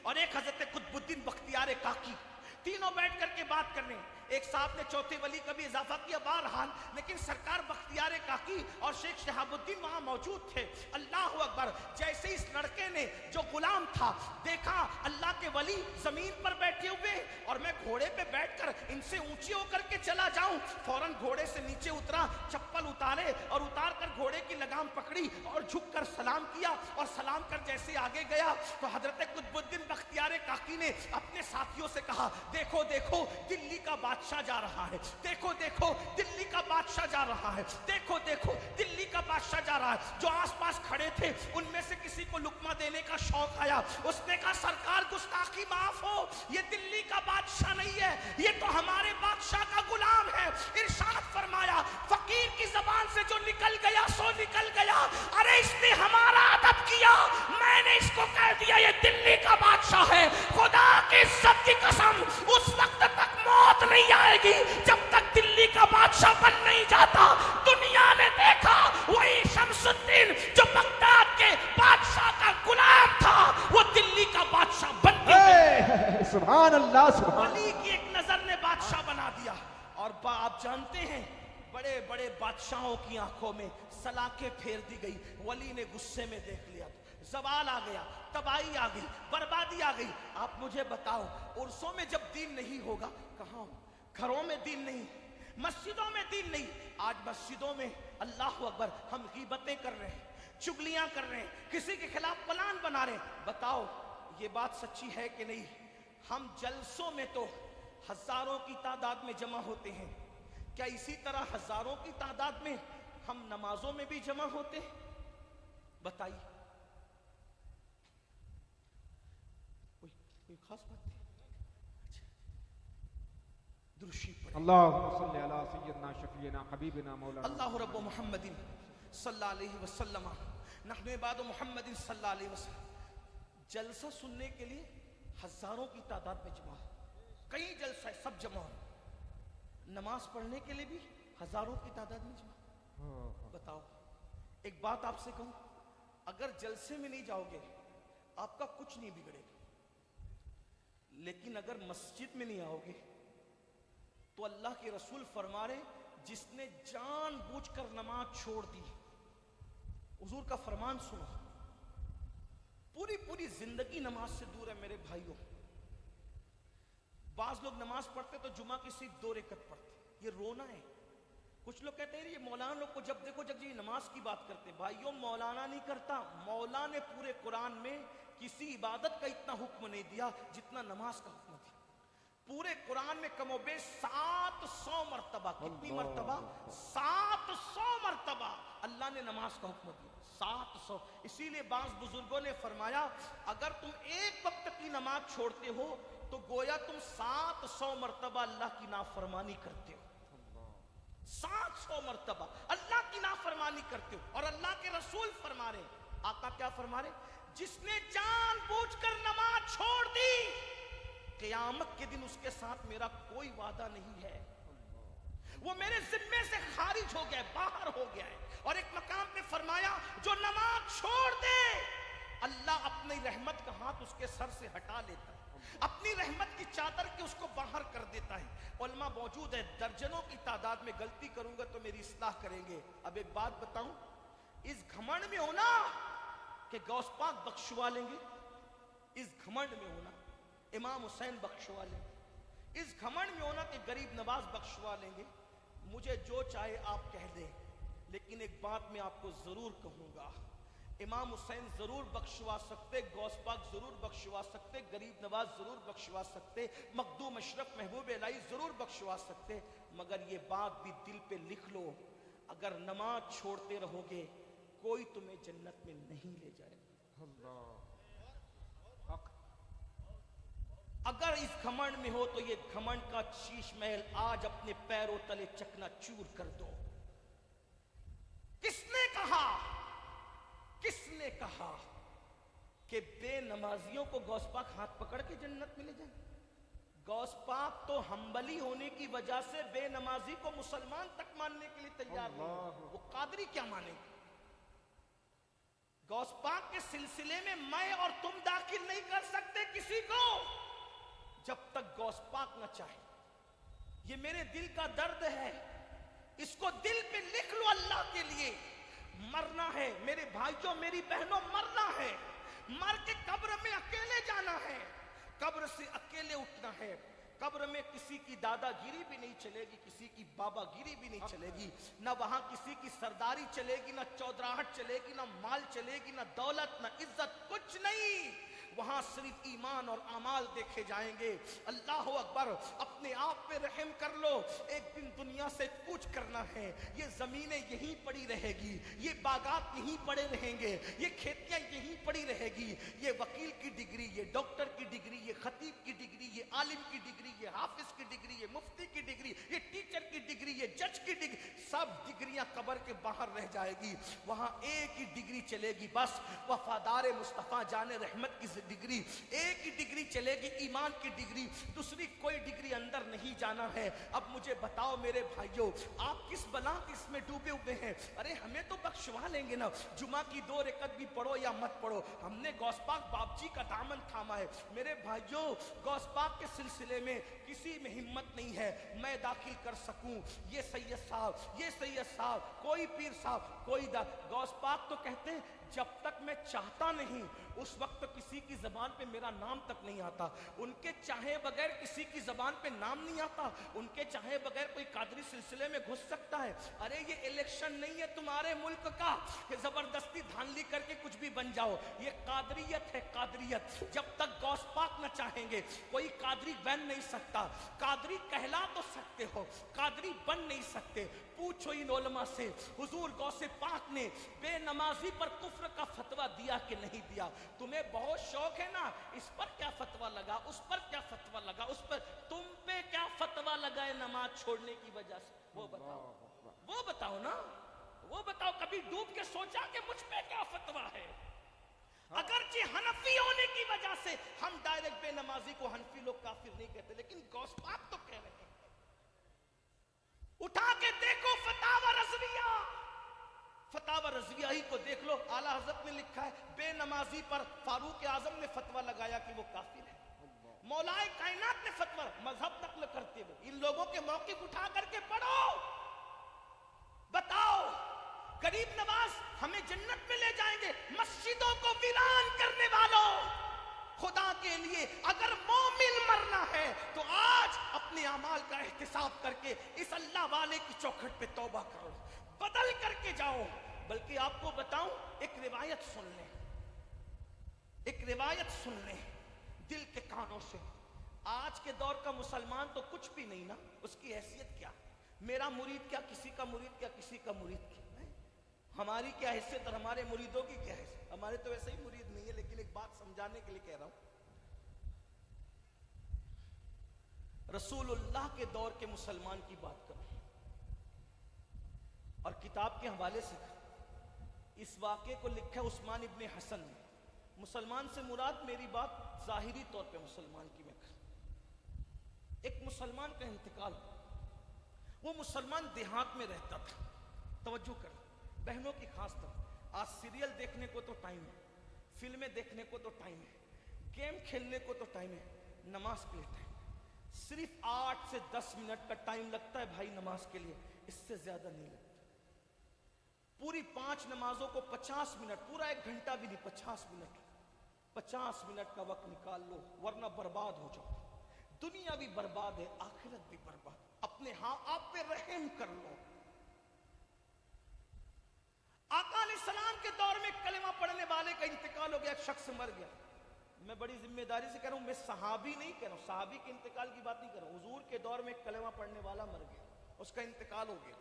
اور ایک حضرت قطب الدین بختیار کاکی. تینوں بیٹھ کر کے بات کر رہے ہیں. ایک صاحب نے چوتھے ولی کا بھی اضافہ کیا بہرحال, لیکن سرکار بختیار کاکی اور شیخ شہاب الدین وہاں موجود تھے. اللہ اکبر. جیسے اس لڑکے نے جو غلام تھا دیکھا اللہ کے ولی زمین پر بیٹھے ہوئے اور میں گھوڑے پہ بیٹھ کر ان سے اونچی ہو کر کے چلا جاؤں, فوراً گھوڑے سے نیچے اترا, چپل اتارے اور اتار کر گھوڑے کی لگام پکڑی اور جھک کر سلام کیا, اور سلام کر جیسے آگے گیا تو حضرت قطب الدین بختیار کاکی نے اپنے ساتھیوں سے کہا دیکھو دیکھو دلی کا بادشاہ جا رہا ہے, دیکھو دیکھو دلی کا بادشاہ جا رہا ہے, دیکھو دیکھو دلی کا بادشاہ جا رہا ہے. جو آس پاس کھڑے تھے ان میں سے کسی کو لقمہ دینے کا شوق آیا. اس نے کہا سرکار گستاخی معاف ہو, یہ دلی کا بادشاہ نہیں ہے, یہ تو ہمارے بادشاہ کا غلام ہے. ارشاد فرمایا فقیر کی زبان سے جو نکل گیا سو نکل گیا. ارے اس نے ہمارا ادب کیا, میں نے اس کو کہہ دیا یہ دلی کا بادشاہ ہے. خدا کی عزت کی قسم اس وقت تک موت نہیں آئے گی جب تک دلی کا بادشاہ بن نہیں جاتا. دنیا نے دیکھا وہی شمس الدین جو بغداد کے بادشاہ کا غلام تھا وہ دلی کا بادشاہ بن گیا. سبحان اللہ سبحان. ولی کی ایک نظر نے بادشاہ بنا دیا. اور آپ جانتے ہیں بڑے بڑے بادشاہوں کی آنکھوں میں سلاخیں پھیر دی گئی. ولی نے غصے میں دیکھ لیا, زوال آ گیا, تباہی آ گئی, بربادی آ گئی. آپ مجھے بتاؤ عرسوں میں جب دین نہیں ہوگا کہاں ہو؟ گھروں میں دین نہیں, مسجدوں میں دین نہیں. آج مسجدوں میں اللہ اکبر ہم غیبتیں کر رہے ہیں, چگلیاں کر رہے ہیں, کسی کے خلاف پلان بنا رہے ہیں. بتاؤ یہ بات سچی ہے کہ نہیں؟ ہم جلسوں میں تو ہزاروں کی تعداد میں جمع ہوتے ہیں, کیا اسی طرح ہزاروں کی تعداد میں ہم نمازوں میں بھی جمع ہوتے ہیں؟ بتائیے کوئی خاص بات نہیں. درشی پڑھیں. اللہم صلی علی سیدنا شفیعنا حبیبنا مولانا اللہ رب محمد صلی اللہ علیہ وسلم نحن عباد محمد صلی اللہ علیہ وسلم. جلسہ سننے کے لیے ہزاروں کی تعداد میں جمع, کئی جلسہ سب جمع. نماز پڑھنے کے لیے بھی ہزاروں کی تعداد میں جمع. بتاؤ ایک بات آپ سے کہوں, اگر جلسے میں نہیں جاؤ گے آپ کا کچھ نہیں بگڑے گا, لیکن اگر مسجد میں نہیں آؤ گے تو اللہ کے رسول فرما رہے جس نے جان بوجھ کر نماز چھوڑ دی, حضور کا فرمان سنو, پوری زندگی نماز سے دور ہے میرے بھائیوں. بعض لوگ نماز پڑھتے تو جمعہ کی صرف 2 رکعت پڑھتے, یہ رونا ہے. کچھ لوگ کہتے ہیں یہ مولانا لوگ کو جب دیکھو جب یہ نماز کی بات کرتے. بھائیوں مولانا نہیں کرتا, مولا نے پورے قرآن میں کسی عبادت کا اتنا حکم نہیں دیا جتنا نماز کا حکم دیا. پورے قرآن میں کم و بیش 700 مرتبہ, کتنی مرتبہ؟ 700 مرتبہ اللہ نے نماز کا حکم دیا. 700. اسی لیے بعض بزرگوں نے فرمایا اگر تم ایک وقت کی نماز چھوڑتے ہو تو گویا تم 700 مرتبہ اللہ کی نافرمانی کرتے ہو. 700 مرتبہ اللہ کی نافرمانی کرتے ہو. اور اللہ کے رسول فرما رہے, آقا کیا فرما رہے, جس نے جان بوجھ کر نماز چھوڑ دی قیامت کے دن اس کے ساتھ میرا کوئی وعدہ نہیں ہے, وہ میرے ذمے سے خارج ہو گیا ہے, باہر ہو گیا ہے. اور ایک مقام پہ فرمایا جو نماز چھوڑ دے اللہ اپنی رحمت کا ہاتھ اس کے سر سے ہٹا لیتا ہے, اپنی رحمت کی چادر کے اس کو باہر کر دیتا ہے. علماء موجود ہے, درجنوں کی تعداد میں, غلطی کروں گا تو میری اصلاح کریں گے. اب ایک بات بتاؤں, اس گھمنڈ میں ہونا کہ غوث پاک بخشوا لیں گے, اس گھمنڈ میں ہونا امام حسین بخشوا لیں گے, اس گھمنڈ میں ہونا کہ غریب نواز بخشوا لیں گے. مجھے جو چاہے آپ کہہ دیں, لیکن ایک بات میں آپ کو ضرور کہوں گا, امام حسین ضرور بخشوا سکتے, غوث پاک ضرور بخشوا سکتے, غریب نواز ضرور بخشوا سکتے, مخدوم اشرف محبوب الہی ضرور بخشوا سکتے. مگر یہ بات بھی دل پہ لکھ لو, اگر نماز چھوڑتے رہو گے کوئی تمہیں جنت میں نہیں لے جائے گا. اگر اس گھمنڈ میں ہو تو یہ گھمنڈ کا شیش محل آج اپنے پیروں تلے چکنا چور کر دو. کس نے کہا کہ بے نماز नमाजियों को गौस पाक हाथ पकड़ के जन्नत में ले जाए? गौस पाक तो हम्बली होने की वजह से बेनमाजी को मुसलमान तक मानने के लिए तैयार नहीं, वो कादरी क्या मानेंगे? गौस पाक के सिलसिले में मैं और तुम दाखिल नहीं कर सकते किसी को जब तक गौस पाक न चाहे। ये मेरे दिल का दर्द है, इसको दिल पे लिख लो अल्लाह के लिए। मरना है मेरे भाइयों मेरी बहनों, मरना है, मर के कब्र में अकेले जाना है, कब्र से अकेले उठना है। कब्र में किसी की दादागिरी भी नहीं चलेगी, किसी की बाबागिरी भी नहीं चलेगी, ना वहां किसी की सरदारी चलेगी, ना चौधराहट चलेगी, ना माल चलेगी, ना दौलत, ना इज्जत, कुछ नहीं। वहां सिर्फ ईमान और अमाल देखे जाएंगे। अल्लाह अकबर, अपने आप पे रहम कर लो। एक दिन दुनिया से कुछ करना है, ये जमीनें यहीं पड़ी रहेगी, ये बागात यहीं पड़े रहेंगे, ये खेतियां यहीं पड़ी रहेगी। ये वकील की डिग्री, ये डॉक्टर की डिग्री, ये खतीब की डिग्री, ये आलिम की डिग्री, ये हाफिज की डिग्री, ये मुफ्ती की डिग्री, ये टीचर की डिग्री, ये जज की डिग्री, सब डिग्रियां कब्र के बाहर रह जाएगी। वहां एक ही डिग्री चलेगी बस, वफादार मुस्तफा जाने रहमत की डिग्री, एक ही डिग्री चलेगी, ईमान की डिग्री, दूसरी कोई डिग्री अंदर नहीं जाना है। अब मुझे बताओ मेरे भाइयों, आप किस बला इसमें डूबे हुए हैं? अरे हमें तो बख्शवा लेंगे ना, जुमा की 2 रकअत भी पढ़ो या मत पढ़ो, हमने गौस पाक बापजी का दामन थामा है। मेरे भाइयों, गौस पाक के सिलसिले में किसी में हिम्मत नहीं है मैं दाखिल कर सकूं, ये सैयद साहब, ये सैयद साहब, कोई पीर साहब, कोई गौस पाक तो कहते हैं जब तक मैं चाहता नहीं उस वक्त किसी की जबान पे मेरा नाम तक नहीं आता। उनके चाहे बगैर किसी की जबान पे नाम नहीं आता, उनके चाहे बगैर कोई कादरी सिलसिले में घुस सकता है। अरे ये इलेक्शन नहीं है तुम्हारे मुल्क का कि जबरदस्ती धांधली करके कुछ भी बन जाओ, ये कादरियत है, कादरियत। जब तक गौस पाक न चाहेंगे कोई कादरी बन नहीं सकता। कादरी कहला तो सकते हो, कादरी बन नहीं सकते। पूछो इन उलमा से, हुजूर गौसे पाक ने बेनमाजी पर कुफ्र का फतवा दिया कि नहीं दिया? तुम्हें बहुत शौक है ना, इस पर क्या फतवा लगा, उस पर क्या फतवा लगा, उस पर तुम पे क्या फतवा लगा है नमाज छोड़ने की वजह से? वो बताओ, वो बताओ ना, वो बताओ। कभी डूब के सोचा कि मुझ पे क्या फतवा है? अगरचे हनफी होने की वजह से हम डायरेक्ट बेनमाजी को हनफी लोग काफिर नहीं कहते, लेकिन गौस पाक तो कह रहे हैं। उठा के देखो फतावा रज़विया, फतावा रज़विया ही को देख लो, आला हज़रत ने लिखा है बेनमाजी पर फारूक आजम ने फतवा लगाया कि वो काफिर है। मौलाए कायनात ने फतवा, मजहब नक्ल करते हुए इन लोगों के मौक़िफ़ उठा करके पढ़ो। बताओ गरीब नवाज हमें जन्नत में ले जाएंगे, मस्जिदों को वीरान करने वालों, खुदा के लिए अगर मोमिन मरना है तो आज अपने अमाल का एहतिसाब करके इस अल्लाह वाले की चौखट पे तौबा करो, बदल करके जाओ। बल्कि आपको बताऊं, एक रिवायत सुन लें, एक रिवायत सुन लें दिल के कानों से। आज के दौर का मुसलमान तो कुछ भी नहीं ना, उसकी हैसियत क्या? मेरा मुरीद क्या, किसी का मुरीद क्या, किसी का मुरीद क्या? हमारी क्या हैसियत और हमारे मुरीदों की क्या हैसियत? हमारे तो वैसे ही मुरीद नहीं है, लेकिन एक बात समझाने के लिए कह रहा हूं। रसूलुल्लाह के दौर के मुसलमान की बात करूं और किताब के हवाले से इस वाक़े को लिखा है उस्मान इब्ने हसन ने। मुसलमान से मुराद मेरी बात जाहिरी तौर पे मुसलमान की मैं कर। एक मुसलमान का इंतकाल, वो मुसलमान देहात में रहता था। तवज्जो कर बहनों की खास तरह, आज सीरियल देखने को तो टाइम है, फिल्में देखने को तो टाइम है, गेम खेलने को तो टाइम है, नमाज के लिए टाइम सिर्फ 8 से 10 मिनट का टाइम लगता है भाई नमाज के लिए, इससे ज्यादा नहीं लगता। पूरी 5 नमाजों को 50 मिनट, पूरा 1 घंटा भी नहीं, 50 मिनट, 50 मिनट का वक्त निकाल लो वरना बर्बाद हो जाओ। दुनिया भी बर्बाद है, आखिरत भी बर्बाद। अपने हाँ आप पे रहम कर लो। आका अलैहिस्सलाम के दौर में कलेमा पढ़ने वाले का इंतकाल हो गया, एक शख्स मर गया। मैं बड़ी जिम्मेदारी से कह रहा हूं, मैं सहाबी नहीं कह रहा हूं, सहाबी के इंतकाल की बात नहीं कर रहा हूं। हुजूर के दौर में कलेमा पढ़ने वाला मर गया, उसका इंतकाल हो गया।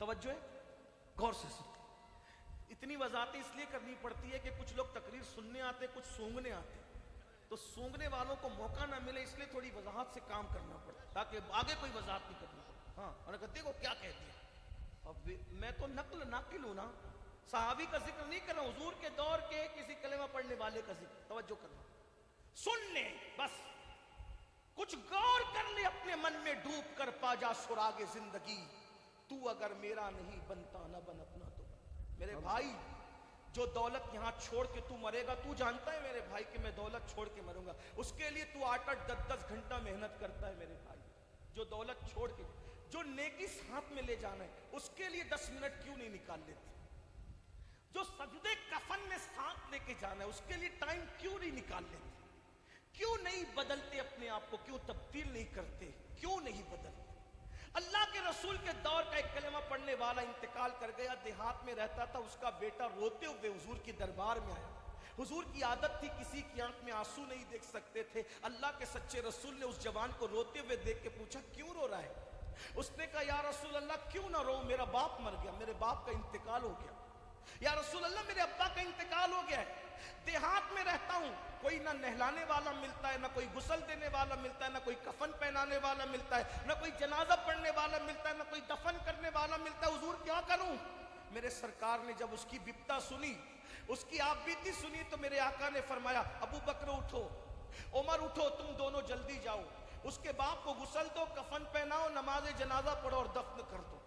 तवज्जो है, गौर से सुन। इतनी वजाहत इसलिए करनी पड़ती है कि कुछ लोग तकरीर सुनने आते, कुछ सूंघने आते, तो सूंघने वालों को मौका ना मिले, इसलिए थोड़ी वजाहत से काम करना पड़ता है ताकि आगे कोई वजाहत नहीं करनी पड़े। हाँ, और देखो क्या कह दिया। अब मैं तो नकल नाकिल हूं ना, सहाबी का जिक्र नहीं कर रहा हूं, हुजूर के दौर के किसी कलेमा पढ़ने वाले का जिक्र। तवज्जो करना, सुन ले बस, कुछ गौर कर ले, अपने मन में डूब कर पा जा सुरागे जिंदगी। तू अगर मेरा नहीं बनता न बन अपना तो बन। मेरे भाई, जो दौलत यहाँ छोड़ के तू मरेगा, तू जानता है मेरे भाई कि मैं दौलत छोड़ के मरूंगा, उसके लिए तू 8-8 10-10 घंटा मेहनत करता है मेरे भाई। जो दौलत छोड़ के, जो नेकी साथ में ले जाना है, उसके लिए 10 मिनट क्यों नहीं निकाल लेते? जो सजदे कफन में साथ लेके जाना है, उसके लिए टाइम क्यों नहीं निकाल लेते? क्यों नहीं बदलते अपने आप को? क्यों तब्दील नहीं करते? क्यों नहीं बदलते? अल्लाह के रसूल के दौर का एक कलमा पढ़ने वाला इंतकाल कर गया, देहात में रहता था, उसका बेटा रोते हुए हुजूर की दरबार में आया। हुजूर की आदत थी, किसी की आंख में आंसू नहीं देख सकते थे। अल्लाह के सच्चे रसूल ने उस जवान को रोते हुए देख के पूछा, क्यों रो रहा है? उसने कहा, या रसूल अल्लाह, क्यों ना रो, मेरा बाप मर गया, मेरे बाप का इंतकाल हो गया। या रसूल अल्लाह, मेरे अब्बा का इंतकाल हो गया है, देहात में रहता हूं, कोई ना नहलाने वाला मिलता है, ना कोई गुसल देने वाला मिलता है, ना कोई कफन पहनाने वाला मिलता है, ना कोई जनाजा पढ़ने वाला मिलता है, ना कोई दफन करने वाला मिलता है। हुजूर क्या करूं? मेरे सरकार ने जब उसकी विपता सुनी, उसकी आपबीती सुनी, तो मेरे आका ने फरमाया, अबू बकर उठो, उमर उठो, तुम दोनों जल्दी जाओ, उसके बाप को गुसल दो, कफन पहनाओ, नमाज जनाजा पढ़ो और दफन कर दो।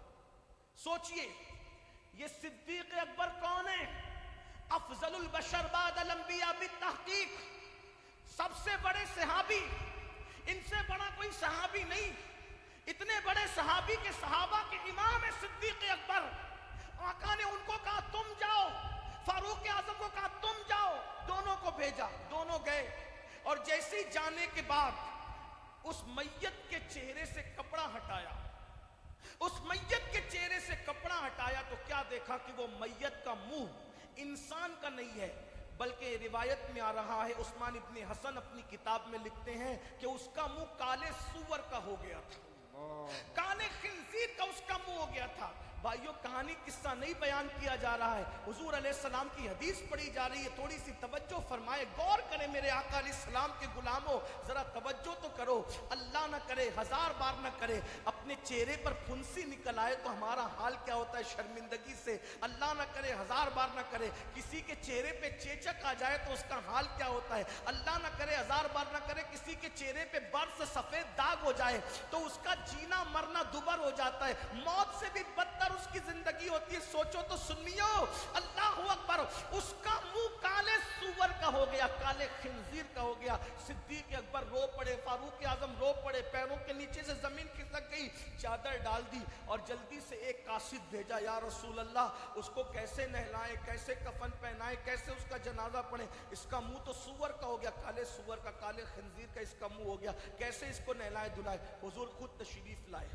सोचिए, ये सिद्दीक अकबर कौन है? अफजलुल बशर बादल अंबिया बित्तहकीक, सबसे बड़े सहाबी, इनसे बड़ा कोई सहाबी नहीं। इतने बड़े सहाबी के सहाबा के इमाम है सिद्दीक अकबर। आका ने उनको कहा तुम जाओ, फारूक आजम को कहा तुम जाओ, दोनों को भेजा, दोनों गए। और जैसे ही जाने के बाद उस मैयत के चेहरे से कपड़ा हटाया, उस मैयत के चेहरे से कपड़ा हटाया, तो क्या देखा कि वो मैयत का मुंह इंसान का नहीं है, बल्कि रिवायत में आ रहा है, उस्मान इब्ने हसन अपनी किताब में लिखते हैं कि उसका मुंह काले सूअर का हो गया था, काले खिंजीर का उसका मुंह हो गया था। भाइयों, कहानी किस्सा नहीं बयान किया जा रहा है, हुजूर अलैहिस्सलाम की हदीस पढ़ी जा रही है। थोड़ी सी तवज्जो फरमाए, गौर करें मेरे आका अलैहिस्सलाम के गुलामों, जरा तवज्जो तो करो। अल्लाह ना करे, 1000 बार ना करे, अपने चेहरे पर फुंसी निकल आए तो हमारा हाल क्या होता है शर्मिंदगी से। अल्लाह ना करे, 1000 बार ना करे, किसी के चेहरे पे चेचक आ जाए तो उसका हाल क्या होता है। अल्लाह ना करे, 1000 बार ना करे, किसी के चेहरे पे बर्फ से सफेद दाग हो जाए तो उसका जीना मरना दुबर हो जाता है, मौत से भी बदतर उसकी जिंदगी होती है। सोचो तो सुनियो, अल्लाह अकबर, उसका मुंह काले सूअर का हो गया, काले खिंजीर का हो गया। सिद्दीक अकबर रो पड़े, फारूक आजम रो पड़े, पैरों के नीचे से जमीन खिसक गई, चादर डाल दी और जल्दी से एक कासिद भेजा, या रसूल अल्लाह, उसको कैसे नहलाएं, कैसे कफन पहनाएं, कैसे उसका जनाजा पढ़े, इसका मुंह तो सूअर का हो गया, काले सूअर का, काले खिंजीर का इसका मुंह हो गया, कैसे इसको नहलाए धुलाए। हुजूर खुद तशरीफ लाए,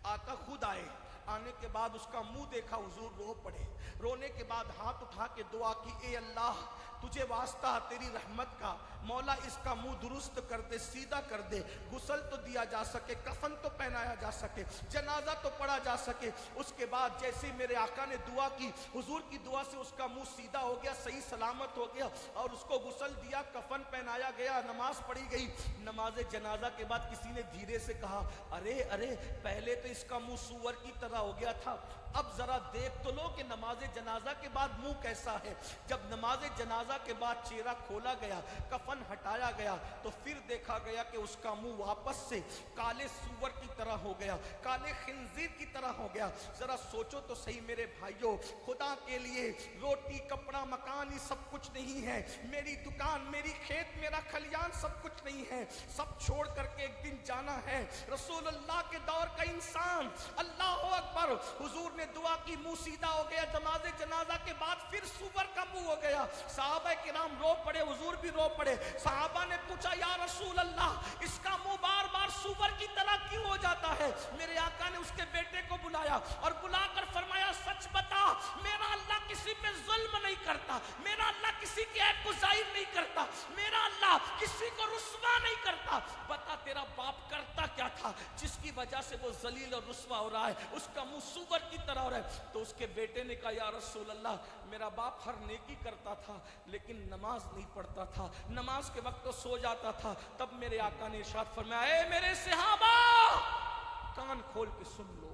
आका खुद आए, आने के बाद उसका मुंह देखा, हुजूर रो पड़े। रोने के बाद हाथ उठा के दुआ की, ए अल्लाह, तुझे वास्ता तेरी रहमत का, मौला इसका मुंह दुरुस्त कर दे, सीधा कर दे, गुसल तो दिया जा सके, कफन तो पहनाया जा सके, जनाजा तो पढ़ा जा सके। उसके बाद जैसे मेरे आका ने दुआ की, हुजूर की दुआ से उसका मुंह सीधा हो गया, सही सलामत हो गया और उसको गुसल दिया, कफन पहनाया गया, नमाज पढ़ी गई। नमाज जनाजा के बाद किसी ने धीरे से कहा, अरे अरे, पहले तो इसका मुंह सूअर की तरह हो गया था, अब जरा देख तो लो कि नमाज जनाजा के बाद मुंह कैसा है। जब नमाज जनाजा के बाद चेहरा खोला गया, कफन हटाया गया, तो फिर देखा गया कि उसका मुंह वापस से काले सूअर की तरह हो गया, काले खिंजीर की तरह हो गया। जरा सोचो तो सही मेरे भाइयों, खुदा के लिए रोटी कपड़ा मकान ये सब कुछ नहीं है, मेरी दुकान मेरी खेत मेरा खलियान सब कुछ नहीं है, सब छोड़ करके एक दिन जाना है। रसूलुल्लाह के दौर का इंसान, अल्लाह अकबर, हुजूर ने दुआ की, मुंह सीधा हो गया। नमाज जनाजा के बाद फिर सूअर का मुंह हो गया। सहाबा किराम रो पड़े, हुजूर भी रो पड़े। सहाबा ने पूछा, या रसूल अल्लाह, इसका मुंह बार बार सूअर की तरह क्यों हो जाता है? मेरे आका ने उसके बेटे को बुलाया और बुलाकर फरमाया, सच बता, मेरा अल्लाह किसी पे जुल्म नहीं करता, मेरा अल्लाह किसी की ऐब को जाहिर नहीं करता, मेरा अल्लाह किसी को रुस्वा नहीं करता। बता तेरा बाप करता क्या था जिसकी वजह से वो जलील और रुस्वा हो रहा है, उसका मुंह सूअर की तरह हो रहा है। तो उसके बेटे ने कहा, या रसूल अल्लाह, मेरा बाप हर नेकी करता था लेकिन नमाज नहीं पढ़ता था, नमाज के वक्त तो सो जाता था। तब मेरे आका ने इरशाद फरमाया, ए मेरे सहाबा, कान खोल के सुन लो,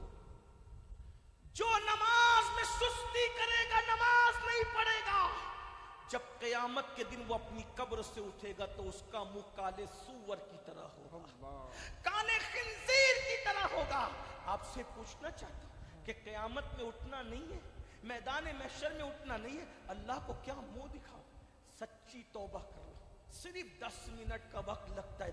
जो नमाज में सुस्ती करेगा, नमाज नहीं पढ़ेगा, जब क़यामत क़यामत के दिन वो अपनी कब्र से उठेगा तो उसका मुंह काले सूअर की तरह होगा, काले खिंजीर की तरह होगा। आपसे पूछना चाहता हूं कि क़यामत में उठना नहीं है, मैदान महशर में उठना नहीं है, अल्लाह को क्या मुंह दिखाओ? सच्ची तौबा कर लो। सिर्फ 10 मिनट का वक्त लगता है,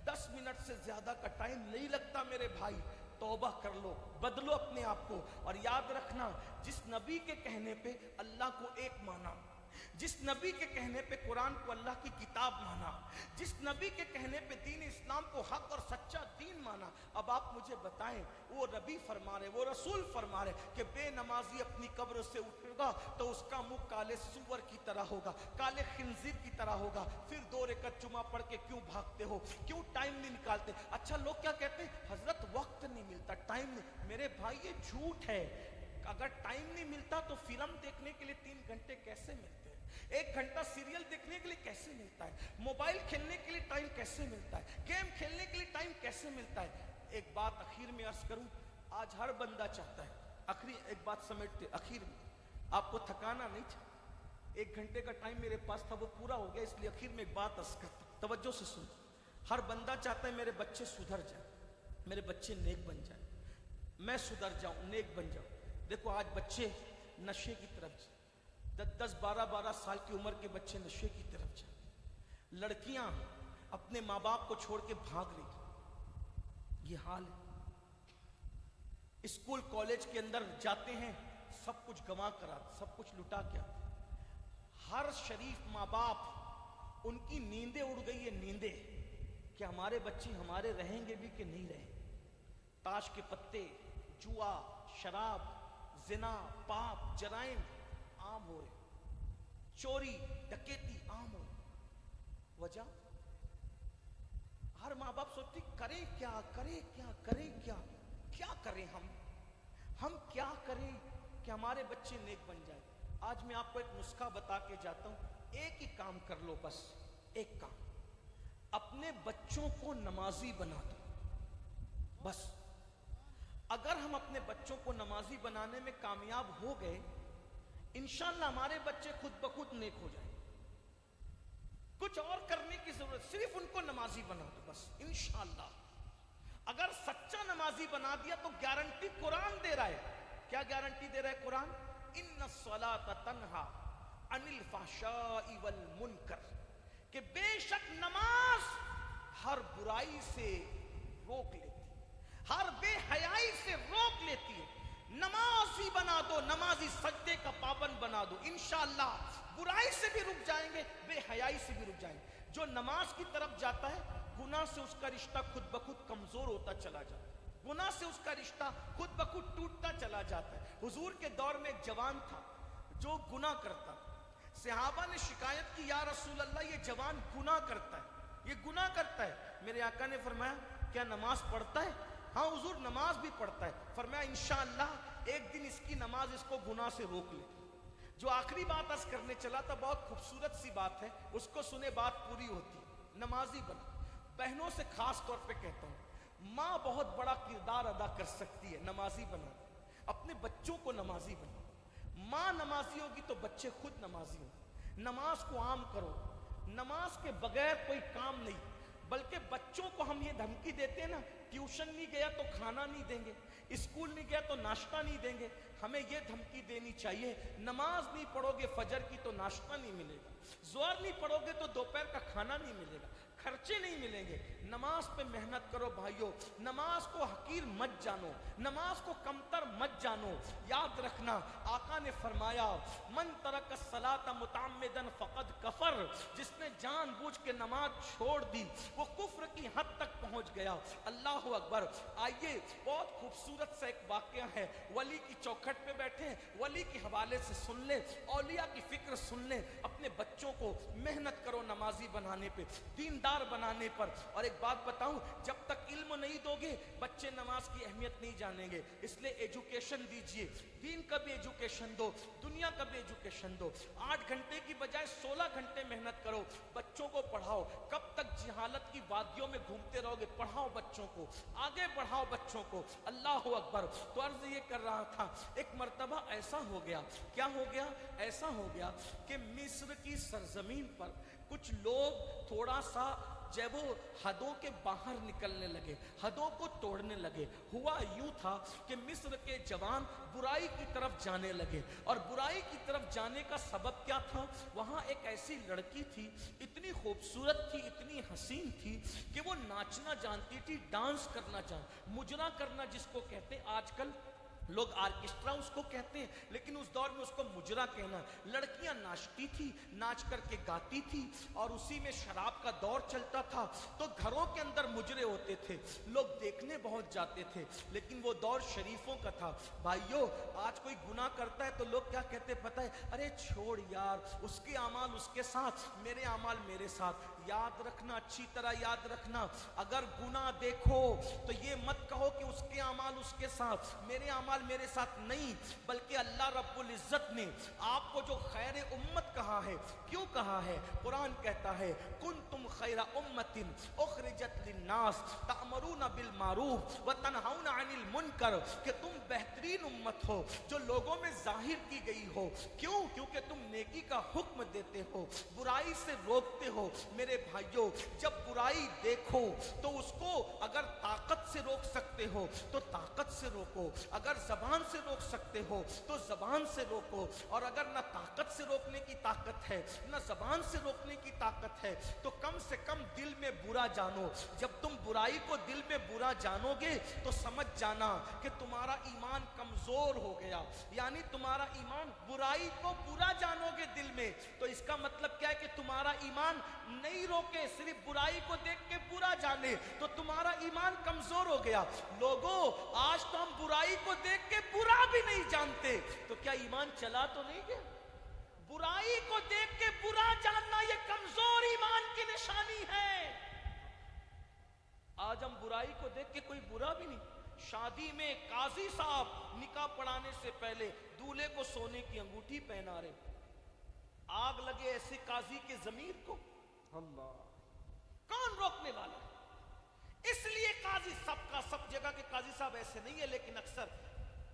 10 मिनट से ज्यादा का टाइम नहीं लगता मेरे भाई। तौबा कर लो, बदलो अपने आप को। और याद रखना, जिस नबी के कहने पे अल्लाह को एक माना, जिस नबी के कहने पे कुरान को अल्लाह की किताब माना, जिस नबी के कहने पे दीन इस्लाम को हक और सच्चा दीन माना, अब आप मुझे बताएं, वो नबी फरमा रहे, वो रसूल फरमा रहे कि बेनमाजी अपनी कब्र से उठेगा तो उसका मुंह काले सूअर की तरह होगा, काले खिंजीर की तरह होगा। फिर 2 रकात जुमा पढ़ के क्यों भागते हो, क्यों टाइम नहीं निकालते? अच्छा, लोग क्या कहते हैं, हजरत वक्त नहीं मिलता, टाइम नहीं। मेरे भाई ये झूठ है। अगर टाइम नहीं मिलता तो फिल्म देखने के लिए 3 घंटे कैसे मिलते हैं? 1 घंटा सीरियल देखने के लिए कैसे मिलता है? मोबाइल खेलने के लिए टाइम कैसे मिलता है? गेम खेलने के लिए टाइम कैसे मिलता है? एक बात आखिर में अर्ज करूं, आज हर बंदा चाहता है, आखिरी एक बात समेटते आखिर में, आपको थकाना नहीं चाहिए। 1 घंटे का टाइम मेरे पास था, वो पूरा हो गया, इसलिए आखिर में एक बात अर्ज करता, तवज्जो से सुन। हर बंदा चाहता है मेरे बच्चे सुधर जाए, मेरे बच्चे नेक बन जाए, मैं सुधर जाऊं, नेक बन जाऊं। देखो आज बच्चे नशे की तरफ, 10, 12 साल की उम्र के बच्चे नशे की तरफ जाते, लड़कियां अपने माँ बाप को छोड़ के भाग रही, ये हाल है। स्कूल कॉलेज के अंदर जाते हैं, सब कुछ गंवा कर आते, सब कुछ लुटा के आते। हर शरीफ माँ बाप, उनकी नींदें उड़ गई है, नींदें कि हमारे बच्चे हमारे रहेंगे भी कि नहीं रहेंगे। ताश के पत्ते, जुआ, शराब, जिना, पाप, जराइम आम हो रहे, चोरी डकैती आम हो रहे। वजह, हर माँ बाप सोचते करें क्या, करें क्या, करें क्या, क्या करें हम क्या करें कि हमारे बच्चे नेक बन जाए। आज मैं आपको एक नुस्खा बता के जाता हूं, एक ही काम कर लो, बस एक काम, अपने बच्चों को नमाजी बना दो। बस अगर हम अपने बच्चों को नमाजी बनाने में कामयाब हो गए, इंशाअल्लाह हमारे बच्चे खुद ब खुद नेक हो जाएंगे। कुछ और करने की जरूरत, सिर्फ उनको नमाजी बना दो बस, इंशाअल्लाह। अगर सच्चा नमाजी बना दिया तो गारंटी कुरान दे रहा है। क्या गारंटी दे रहा है कुरान? इन्ना सलाता तन्हा अनिल फहशाई वल मुनकर, कि बेशक नमाज हर बुराई से रोक लेती, हर बेहयाई से रोक लेती है। नमाजी बना दो, नमाजी सजदे का पाबंद बना दो, इंशाअल्लाह बुराई से भी रुक जाएंगे, बेहयाई से भी रुक जाएंगे। जो नमाज की तरफ जाता है, गुनाह से उसका रिश्ता खुद ब खुद कमजोर होता चला जाता है, गुनाह से उसका रिश्ता खुद ब खुद टूटता चला जाता है। हुजूर के दौर में एक जवान था जो गुनाह करता, सहाबा ने शिकायत की, या रसूल अल्लाह ये जवान गुनाह करता है, ये गुनाह करता है। मेरे आका ने फरमाया, क्या नमाज पढ़ता है? हाँ हुजूर नमाज भी पढ़ता है। फरमाया इंशाअल्लाह एक दिन इसकी नमाज इसको गुनाह से रोक ले। जो आखिरी बात आज करने चला था, बहुत खूबसूरत सी बात है, उसको सुने बात पूरी होती है। नमाजी बना, बहनों से खास तौर पे कहता हूँ, माँ बहुत बड़ा किरदार अदा कर सकती है नमाजी बना, अपने बच्चों को नमाजी बना। माँ नमाजी होगी तो बच्चे खुद नमाजी होंगे। नमाज को आम करो, नमाज के बगैर कोई काम नहीं। बल्कि बच्चों को हम ये धमकी देते हैं ना, ट्यूशन नहीं गया तो खाना नहीं देंगे, स्कूल नहीं गया तो नाश्ता नहीं देंगे। हमें ये धमकी देनी चाहिए, नमाज नहीं पढ़ोगे फजर की तो नाश्ता नहीं मिलेगा, ज़ोहर नहीं पढ़ोगे तो दोपहर का खाना नहीं मिलेगा, खर्चे नहीं मिलेंगे। नमाज पे मेहनत करो भाइयों, नमाज को हकीर मत जानो, नमाज को कमतर मत जानो। याद रखना, आका ने फरमाया, मन तरक सलात मुतअम्मिदन फ़क़द कफ़र, जिसने जानबूझ के नमाज छोड़ दी वो कुफ्र की हद तक पहुंच गया। अल्लाह अकबर। आइए बहुत खूबसूरत सा एक वाक़या है, वली की चौखट पे बैठे, वली के हवाले से सुन ले, औलिया की फिक्र सुन ले। अपने बच्चों को मेहनत करो नमाजी बनाने पे, दीनदार दीनदार बनाने पर। और एक बात बताऊं, जब तक इल्म नहीं दोगे बच्चे नमाज की अहमियत नहीं जानेंगे। इसलिए एजुकेशन दीजिए, दीन का भी एजुकेशन दो, दुनिया का भी एजुकेशन दो। 8 घंटे की बजाय 16 घंटे मेहनत करो, बच्चों को पढ़ाओ। कब तक जिहालत की वादियों में घूमते रहोगे? पढ़ाओ बच्चों को, आगे बढ़ाओ बच्चों को। अल्लाह अकबर। तो अर्ज ये कर रहा था, एक मर्तबा ऐसा हो गया, क्या हो गया? ऐसा हो गया कि मिस्र की सरजमीन पर कुछ लोग थोड़ा सा जब वो हदों के बाहर निकलने लगे, हदों को तोड़ने लगे। हुआ यूं था कि मिस्र के जवान बुराई की तरफ जाने लगे, और बुराई की तरफ जाने का सबब क्या था? वहां एक ऐसी लड़की थी, इतनी खूबसूरत थी, इतनी हसीन थी कि वो नाचना जानती थी, डांस करना मुजरा करना जिसको कहते आजकल लोग ऑर्केस्ट्रा उसको कहते हैं, लेकिन उस दौर में उसको मुजरा कहना। लड़कियां नाचती थी, नाच करके गाती थी, और उसी में शराब का दौर चलता था। तो घरों के अंदर मुजरे होते थे, लोग देखने बहुत जाते थे, लेकिन वो दौर शरीफों का था। भाइयों, आज कोई गुनाह करता है तो लोग क्या कहते पता है? अरे छोड़ यार, उसके अमाल उसके साथ, मेरे अमाल मेरे साथ। याद रखना, अच्छी तरह याद रखना, अगर गुनाह देखो तो ये मत कहो कि उसके अमाल उसके साथ, मेरे अमाल मेरे साथ नहीं, बल्कि अल्लाह रब्बुल इज्जत ने आपको जो खैर उम्मत कहा है, क्यों कहा है? कुरान कहता है, कुंतुम खैरा उम्मतिन उखरिजत लिन्नास तअमरूना बिल मारूफ व तनहाउना अनिल मुनकर, कि तुम बेहतरीन उम्मत हो जो लोगों में जाहिर की गई हो। क्यों? क्योंकि तुम नेकी का हुक्म देते हो, बुराई से रोकते हो। मेरे भाइयों, जब बुराई देखो तो उसको अगर ताकत से रोक सकते हो तो ताकत से रोको, अगर जबान से रोक सकते हो तो जबान से रोको, और अगर ना ताकत से रोकने की ताकत है ना जबान से रोकने की ताकत है तो कम से कम दिल में बुरा जानो। जब तुम बुराई को दिल में बुरा जानोगे तो समझ जाना कि तुम्हारा ईमान कमजोर हो गया, यानी तुम्हारा ईमान, बुराई को बुरा जानोगे दिल में तो इसका मतलब क्या है कि तुम्हारा ईमान नहीं रोके, सिर्फ बुराई को देख के बुरा जाने तो तुम्हारा ईमान कमजोर हो गया। लोगों, आज तो हम बुराई को देख के बुरा भी नहीं जानते, तो क्या ईमान चला तो नहीं गया? बुराई को देख के बुरा जानना ये कमजोर ईमान की निशानी है। आज हम बुराई को देख के कोई बुरा भी नहीं। शादी में काजी साहब निकाह पढ़ाने से पहले दूल्हे को सोने की अंगूठी पहना रहे, आग लगे ऐसे काजी के जमीर को, अल्लाह, कौन रोकने वाला? इसलिए काजी, सबका सब जगह के काजी साहब ऐसे नहीं है, लेकिन अक्सर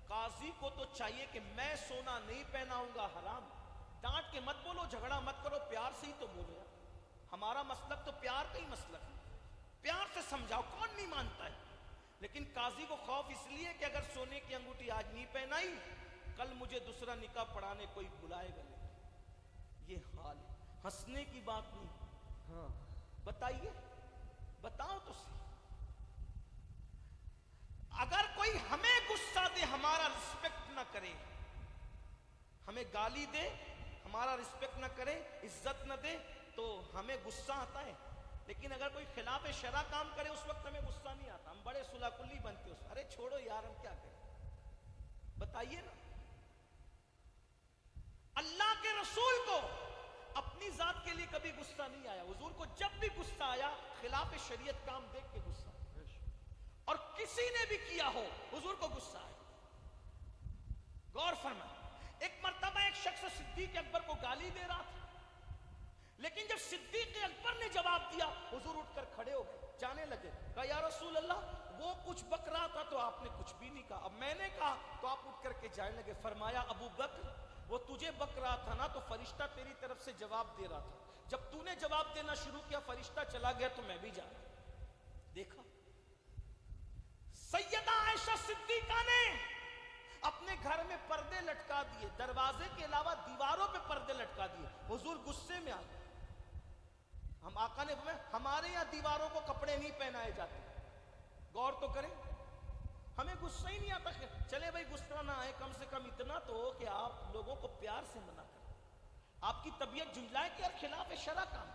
काजी को तो चाहिए कि मैं सोना नहीं पहनाऊंगा, हराम। डांट के मत बोलो, झगड़ा मत करो, प्यार से ही तो बोलो यार। हमारा मसलक तो प्यार का ही मसलक है, प्यार से समझाओ, कौन नहीं मानता है। लेकिन काजी को खौफ इसलिए कि अगर सोने की अंगूठी आज नहीं पहनाई, कल मुझे दूसरा निकाह पढ़ाने कोई बुलाएगा नहीं। ये हाल है, हंसने की बात नहीं। हाँ, बताइए, बताओ तो सही। अगर कोई हमें गुस्सा दे, हमारा रिस्पेक्ट ना करे, हमें गाली दे, हमारा रिस्पेक्ट ना करे, इज्जत ना दे, तो हमें गुस्सा आता है। लेकिन अगर कोई खिलाफ शरा काम करे उस वक्त हमें गुस्सा नहीं आता, हम बड़े सुलाकुल्ली बनते हैं। अरे छोड़ो यार, हम क्या करें? बताइए ना। अल्लाह के रसूल को अपनी जात के लिए कभी गुस्सा नहीं आया। हुजूर को जब भी गुस्सा आया, खिलाफ शरीयत काम देख के गुस्सा, और किसी ने भी किया हो हुजूर को गुस्सा आया। गौर फरमा, एक मर्तबा एक शख्स सिद्दीक अकबर को गाली दे रहा था, लेकिन जब सिद्दीक अकबर ने जवाब दिया, हुजूर उठकर खड़े हो गए, जाने लगे। कहा या रसूल अल्लाह, वो कुछ बक रहा था तो आपने कुछ भी नहीं कहा, अब मैंने कहा तो आप उठ करके जाने लगे। फरमाया अबू बकर, वो तुझे बक रहा था ना, तो फरिश्ता तेरी तरफ से जवाब दे रहा था। जब तूने जवाब देना शुरू किया, फरिश्ता चला गया तो मैं भी जा रहा। देखा, सैयदा आयशा सिद्दीका ने अपने घर में पर्दे लटका दिए, दरवाजे के अलावा दीवारों पे पर्दे लटका दिए। हुजूर गुस्से में आ गए। हम आका ने फरमाया, हमारे यहाँ दीवारों को कपड़े नहीं पहनाए जाते। गौर तो करें, हमें गुस्सा ही नहीं आता। चले भाई, गुस्सा ना आए, कम से कम इतना तो हो कि आप लोगों को प्यार से मना करें, आपकी तबीयत झुंझलाए कि यार खिलाफ शरा काम।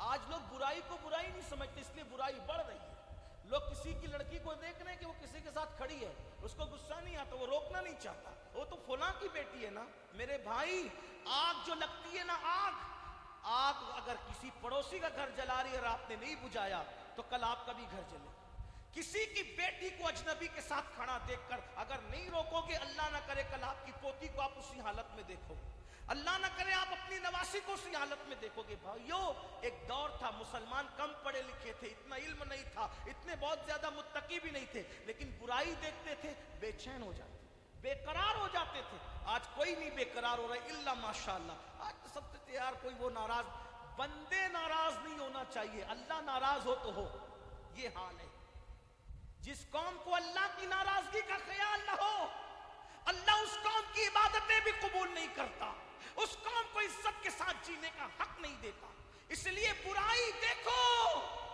आज लोग बुराई को बुराई नहीं समझते, इसलिए बुराई बढ़ रही है। लोग किसी की लड़की को देख रहे हैं कि वो किसी के साथ खड़ी है, उसको गुस्सा नहीं आता, वो रोकना नहीं चाहता, वो तो फुला की बेटी है ना। मेरे भाई, आग जो लगती है ना, आग आग अगर किसी पड़ोसी का घर जला रही है और आपने नहीं बुझाया तो कल आपका भी घर जले। किसी की बेटी को अजनबी के साथ खड़ा देखकर अगर नहीं रोकोगे, अल्लाह ना करे कल आपकी पोती को आप उसी हालत में देखोगे, अल्लाह ना करे आप अपनी नवासी को उसी हालत में देखोगे। भाइयों, एक दौर था मुसलमान कम पढ़े लिखे थे, इतना इल्म नहीं था, इतने बहुत ज्यादा मुत्तकी भी नहीं थे, लेकिन बुराई देखते थे बेचैन हो जाते, बेकरार हो जाते थे। आज कोई नहीं बेकरार हो रहा है इल्ला माशाअल्लाह। आज तो सबसे यार कोई वो नाराज, बंदे नाराज नहीं होना चाहिए, अल्लाह नाराज हो तो हो, ये हाल है। जिस कौम को अल्लाह की नाराजगी का ख्याल न हो, अल्लाह उस कौम की इबादतें भी कबूल नहीं करता, उस कौम को इज्जत के साथ जीने का हक नहीं देता। इसलिए बुराई देखो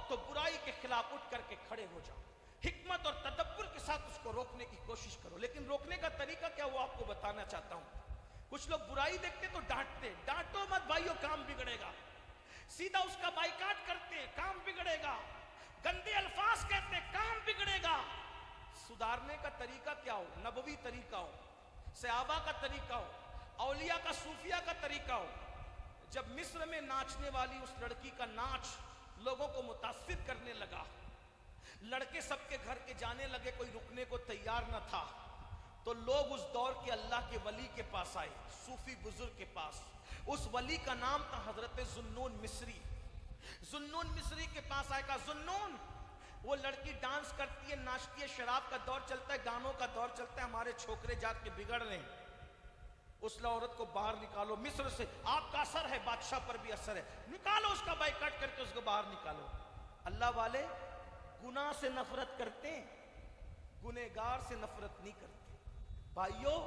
तो बुराई के खिलाफ उठ करके खड़े हो जाओ, हिकमत और तदब्बुर के साथ उसको रोकने की कोशिश करो। लेकिन रोकने का तरीका क्या वो आपको बताना चाहता हूं। कुछ लोग बुराई देखते तो डांटते, डांटो मत भाइयों, काम बिगड़ेगा। सीधा उसका बाइकाट करते, काम बिगड़ेगा। गंदे अल्फाज कहते, काम बिगड़ेगा। सुधारने का तरीका क्या हो? नबवी तरीका हो, सहाबा का तरीका हो, औलिया का, सूफिया का तरीका हो। जब मिस्र में नाचने वाली उस लड़की का नाच लोगों को मुतासिर करने लगा, लड़के सबके घर के जाने लगे, कोई रुकने को तैयार न था, तो लोग उस दौर के अल्लाह के वली के पास आए, सूफी बुजुर्ग के पास। उस वली का नाम था हजरत जुन्नून मिस्री। जुन्नून मिस्री के पास आए, कहा जुन्नून, वो लड़की डांस करती है, नाचती है, शराब का दौर चलता है, गानों का दौर चलता है, हमारे छोकरे जात के बिगड़ रहे हैं, उस औरत को बाहर निकालो मिस्र से। आपका असर है, बादशाह पर भी असर है, निकालो उसका बाइकाट करके उसको बाहर निकालो। अल्लाह वाले गुनाह से नफरत करते हैं, गुनहगार से नफरत नहीं करते। भाइयों,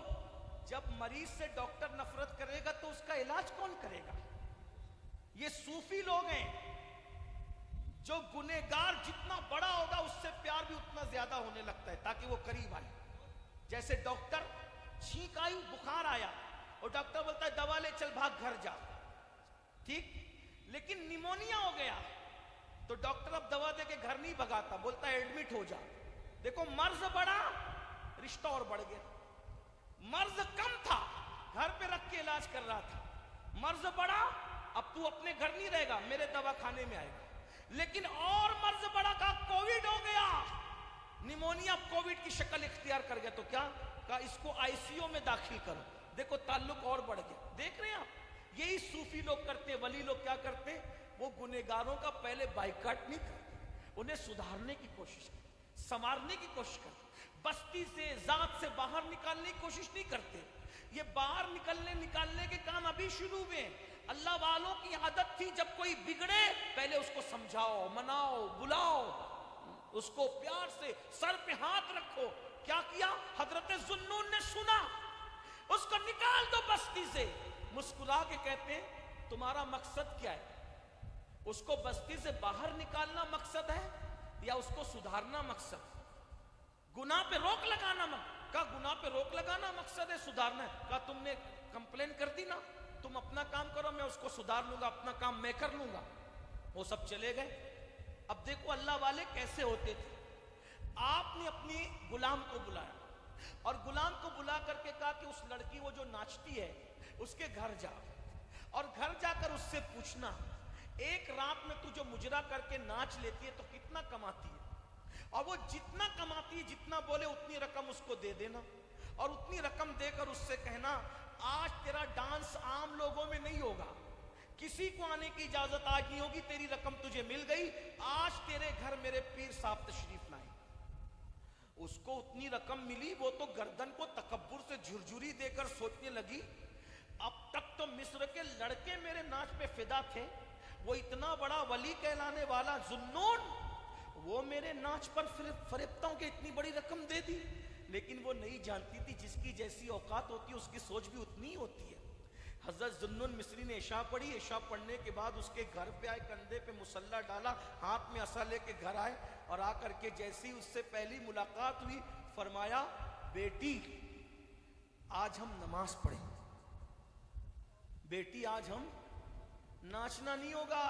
जब मरीज से डॉक्टर नफरत करेगा तो उसका इलाज कौन करेगा? ये सूफी लोग हैं जो गुनहगार जितना बड़ा होगा उससे प्यार भी उतना ज्यादा होने लगता है ताकि वो करीब आए। जैसे डॉक्टर, छींक आई, बुखार आया और डॉक्टर बोलता है दवा ले चल, भाग घर जा, ठीक, लेकिन निमोनिया हो गया तो डॉक्टर अब दवा दे के घर नहीं भगाता, बोलता है एडमिट हो जा। देखो, मर्ज बढ़ा, रिश्ता और बढ़ गया। मर्ज कम था, घर पे रख के इलाज कर रहा था, मर्ज बढ़ा, अब तू अपने घर नहीं रहेगा, मेरे दवाखाने में आएगा। लेकिन और मर्ज बढ़ा, का कोविड हो गया, निमोनिया कोविड की शक्ल इख्तियार कर गया, तो क्या कहा, इसको आईसीयू में दाखिल करो। देखो ताल्लुक और बढ़ गया। देख रहे हैं आप, यही सूफी लोग करते, वली लोग क्या करते, वो गुनहगारों का पहले बाइकाट नहीं करते, उन्हें सुधारने की कोशिश करते, संवारने की कोशिश करते, बस्ती से, जात से बाहर निकालने की कोशिश नहीं करते। ये बाहर निकालने के काम अभी शुरू हुए। अल्लाह वालों की आदत थी, जब कोई बिगड़े पहले उसको समझाओ, मनाओ, बुलाओ, उसको प्यार से सर पे हाथ रखो। क्या किया? हजरत जुन्नून ने सुना, उसको निकाल दो बस्ती से। मुस्कुरा के कहते हैं तुम्हारा मकसद क्या है? उसको बस्ती से बाहर निकालना मकसद है या उसको सुधारना मकसद? गुनाह पे रोक लगाना का गुनाह पे रोक लगाना मकसद है, सुधारना है। का तुमने कंप्लेन कर दी ना, तुम अपना काम करो, मैं उसको सुधार लूंगा, अपना काम मैं कर लूंगा। वो सब चले गए। अब देखो अल्लाह वाले कैसे होते थे। आपने अपनी गुलाम को बुलाया और गुलाम को बुला करके कहा कि उस लड़की वो जो नाचती है उसके घर जा और घर जाकर उससे पूछना, एक रात में तू जो मुजरा करके नाच लेती है तो कितना कमाती है, और वो जितना कमाती है, जितना बोले उतनी रकम उसको दे देना, और उतनी रकम देकर उससे कहना आज तेरा डांस आम लोगों में नहीं होगा, किसी को आने की इजाजत आज नहीं होगी, तेरी रकम तुझे मिल गई, आज तेरे घर मेरे पीर साहब तशरीफ लाए। उसको उतनी रकम मिली, वो तो गर्दन को तकब्बुर से झुरझुरी देकर सोचने लगी, अब तक तो मिस्र के लड़के मेरे नाच पे फिदा थे, वो इतना बड़ा वली कहलाने वाला जुन्नून, वो मेरे नाच पर फरेबताओं के इतनी बड़ी रकम दे दी। लेकिन वो नहीं जानती थी जिसकी जैसी औकात होती है उसकी सोच भी उतनी ही होती है। हजरत जुन्नून मिस्री ने इशा पढ़ी, इशा पढ़ने के बाद उसके घर पे आए, कंधे पे मुसल्ला डाला, हाथ में असा लेके घर आए और आकर के जैसी उससे पहली मुलाकात हुई फरमाया, बेटी आज हम नमाज पढ़ेंगे, बेटी आज हम नाचना नहीं होगा,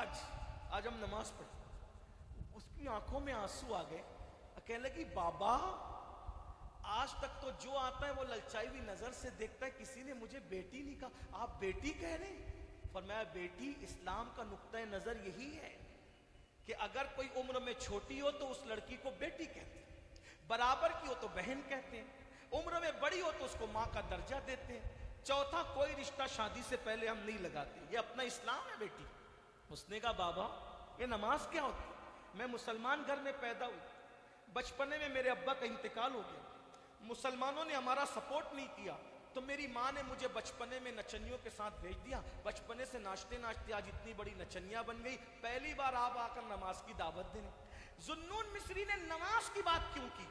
आज हम नमाज पढ़ेंगे। उसकी आंखों में आंसू आ गए, कहने लगी बाबा आज तक तो जो आता है वो ललचाई हुई नजर से देखता है, किसी ने मुझे बेटी नहीं कहा, आप बेटी कह रहे हैं? فرمایا بیٹی اسلام کا نقطہ نظر یہی ہے کہ اگر کوئی عمر میں چھوٹی ہو تو اس لڑکی کو بیٹی کہتے ہیں، برابر کی ہو تو بہن کہتے ہیں، عمر میں بڑی ہو تو اس کو ماں کا درجہ دیتے ہیں۔ چوتھا کوئی رشتہ شادی سے پہلے ہم نہیں لگاتے، یہ اپنا اسلام ہے بیٹی۔ اس نے کہا بابا یہ نماز کیا ہوتی؟ میں مسلمان گھر میں پیدا ہوئی، بچپنے میں میرے ابا کا انتقال ہو گیا، مسلمانوں نے ہمارا سپورٹ نہیں کیا تو میری ماں نے مجھے بچپنے میں نچنیوں کے ساتھ بھیج دیا، بچپنے سے ناچتے ناچتے آج اتنی بڑی نچنیاں بن گئی، پہلی بار آپ آ کر نماز کی دعوت دیں۔ ذوالنون مصری نے نماز کی بات کیوں کی؟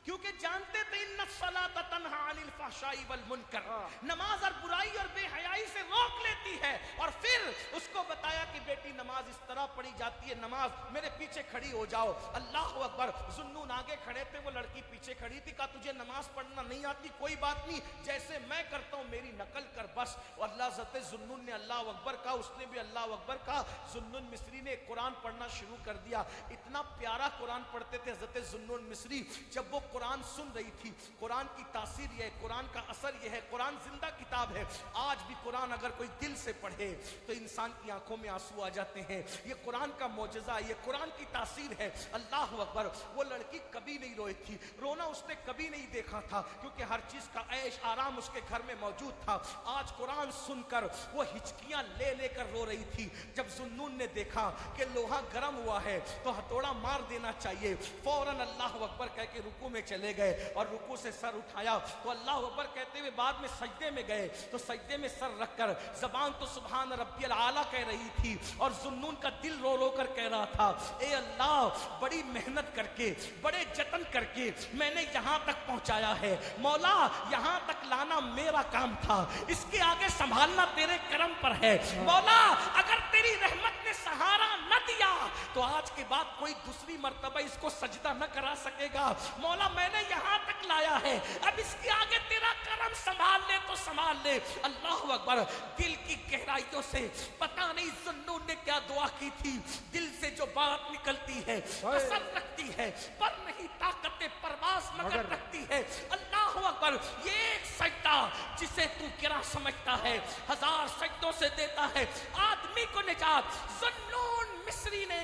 کیونکہ جانتے تھے ان الصلاۃ تنہی عن الفحشاء والمنکر، نماز اور برائی اور بے حیائی سے روک لیتی ہے۔ اور پھر اس کو بتایا کہ بیٹی نماز اس طرح پڑھی جاتی ہے، نماز میرے پیچھے کھڑی ہو جاؤ، اللہ اکبر۔ ذوالنون آگے کھڑے تھے، وہ لڑکی پیچھے کھڑی تھی، کہا تجھے نماز پڑھنا نہیں آتی کوئی بات نہیں، جیسے میں کرتا ہوں میری نقل کر بس۔ اور اللہ حضرت ذوالنون نے اللہ اکبر کہا، اس نے بھی اللہ اکبر کہا۔ ذوالنون مصری نے قرآن پڑھنا شروع کر دیا، اتنا پیارا قرآن پڑھتے تھے حضرت ذوالنون مصری۔ جب وہ قرآن سن رہی تھی، قرآن کی تاثیر یہ ہے، قرآن کا اثر یہ ہے، قرآن زندہ کتاب ہے، آج بھی قرآن اگر کوئی دل سے پڑھے تو انسان کی آنکھوں میں آنسو آ جاتے ہیں، یہ قرآن کا معجزہ ہے، یہ قرآن کی تاثیر ہے، اللہ اکبر۔ وہ لڑکی کبھی نہیں روئی تھی، رونا اس نے کبھی نہیں دیکھا تھا، کیونکہ ہر چیز کا عیش آرام اس کے گھر میں موجود تھا۔ آج قرآن سن کر وہ ہچکیاں لے لے کر رو رہی تھی۔ جب ذوالنون نے دیکھا کہ لوہا گرم ہوا ہے تو ہتھوڑا مار دینا چاہیے، فوراً اللہ اکبر کہہ کے رکوع میں چلے گئے، اور رکوع سے سر اٹھایا تو اللہ اکبر کہتے ہوئے بعد میں سجدے میں گئے تو سجدے میں سر رکھ کر زبان تو سبحان ربی العالی کہہ رہی تھی، اور ذوالنون کا دل رو رو کر کہہ رہا تھا اے اللہ بڑی محنت کر کے بڑے جتن کر کے میں نے یہاں تک پہنچایا ہے، مولا یہاں تک لانا میرا کام تھا، اس کے آگے سنبھالنا تیرے کرم پر ہے، مولا اگر تیری رحمت نے سہارا نہ دیا تو آج کے بعد کوئی دوسری مرتبہ اس کو سجدہ نہ کرا سکے گا، مولا میں نے یہاں تک لایا ہے، اب اس کے آگے تیرا کرم سنبھال لے تو سنبھال لے۔ اللہ اکبر۔ دل کی گہرائیوں سے پتہ نہیں ذوالنون نے کیا دعا کی تھی، دل سے جو بات نکلتی ہے اثر رکھتی ہے، پر نہیں طاقت پرواز مگر رکھتی ہے۔ اللہ اکبر۔ یہ ایک سجدہ جسے تو کیا سمجھتا ہے ہزار سجدوں سے دیتا ہے آدمی کو نجات۔ ذوالنون مصری نے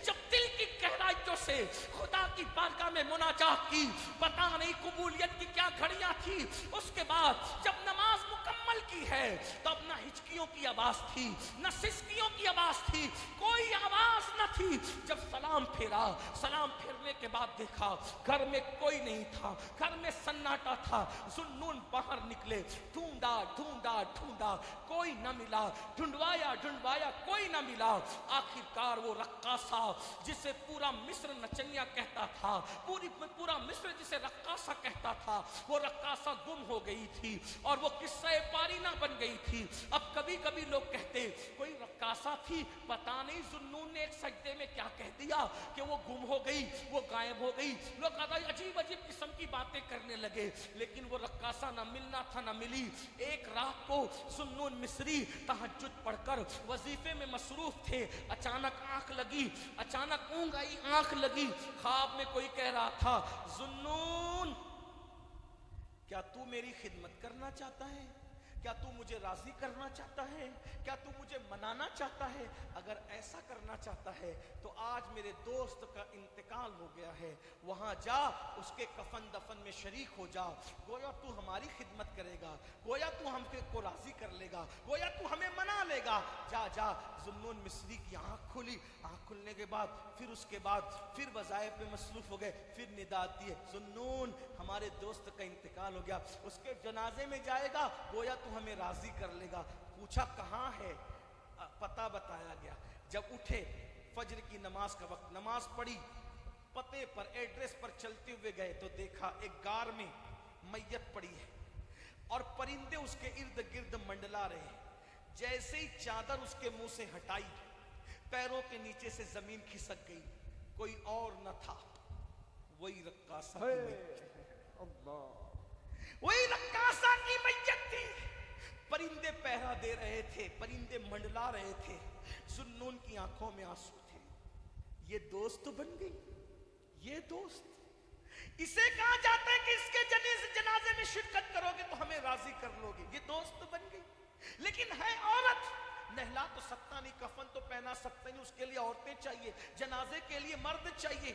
جب دل کی گہرائیوں سے خدا کی بارگاہ میں مناجات کی، پتہ نہیں قبولیت کی کیا گھڑیاں تھی، اس کے بعد جب نماز مکمل کی ہے تو اب نہ ہچکیوں کی آواز تھی نہ سسکیوں کی آواز تھی، کوئی آواز نہ تھی۔ جب سلام پھیرا، سلام پھیرنے کے بعد دیکھا گھر میں کوئی نہیں تھا، گھر میں سناٹا تھا۔ ذوالنون باہر نکلے، ڈھونڈا ڈھونڈا ڈھونڈا کوئی نہ ملا، ڈھونڈوایا ڈھونڈوایا کوئی نہ ملا، آخرکار وہ رقاصہ جسے پورا مصر نچنیا کہتا تھا، پورا مصر جسے رقاصہ کہتا تھا، وہ رقاصہ گم ہو گئی تھی اور وہ قصہ پارینہ بن گئی تھی۔ اب کبھی کبھی لوگ کہتے کوئی رقاصہ تھی، پتہ نہیں ذوالنون نے ایک سجدے میں کیا کہہ دیا کہ وہ گم ہو گئی، وہ غائب ہو گئی، لوگ عجیب عجیب قسم کی باتیں کرنے لگے، لیکن وہ رقاصہ نہ ملنا تھا نہ ملی۔ ایک رات کو ذوالنون مصری تہجد پڑھ کر وظیفے میں مصروف تھے، اچانک آنکھ لگی، اچانک اونگ آئی، آنکھ لگی، خواب میں کوئی کہہ رہا تھا ذوالنون کیا تو میری خدمت کرنا چاہتا ہے؟ کیا تو مجھے راضی کرنا چاہتا ہے؟ کیا تو مجھے منانا چاہتا ہے؟ اگر ایسا کرنا چاہتا ہے تو آج میرے دوست کا انتقال ہو گیا ہے، وہاں جا اس کے کفن دفن میں شریک ہو جا، گویا تو ہماری خدمت کرے گا، گویا تو ہم کو راضی کر لے گا، گویا تو ہمیں منا لے گا، جا جا۔ ذوالنون مصری کی آنکھ کھلی، آنکھ کھلنے کے بعد پھر وظائف میں مصروف ہو گئے، پھر ندا آتی ہے ذوالنون ہمارے دوست کا انتقال ہو گیا، اس کے جنازے میں جائے گا، گویا تو ہمیں راضی کر لے گا۔ پوچھا کہاں ہے، پتہ بتایا گیا۔ جب اٹھے فجر کی نماز کا وقت، نماز پڑھی، پتے پر ایڈریس پر چلتے ہوئے گئے تو دیکھا ایک غار میں میت پڑی ہے اور پرندے اس کے ارد گرد منڈلا رہے ہیں۔ جیسے ہی چادر اس کے منہ سے ہٹائی، پیروں کے نیچے سے زمین کھسک گئی، کوئی اور نہ تھا، وہی رقاصہ کی میت، وہی رقاصہ کی میت تھی۔ پرندے پہرا دے رہے تھے، پرندے منڈلا رہے تھے، ذوالنون کی آنکھوں میں آنسو تھے۔ یہ دوست بن گئی، یہ دوست، اسے کہا جاتا ہے کہ اس کے جنازے میں شرکت کرو گے تو ہمیں راضی کر لو گے، یہ دوست بن گئی۔ لیکن ہے عورت نہلا تو سکتا نہیں، کفن تو پہنا سکتا نہیں، اس کے لیے عورتیں چاہیے، جنازے کے لیے مرد چاہیے.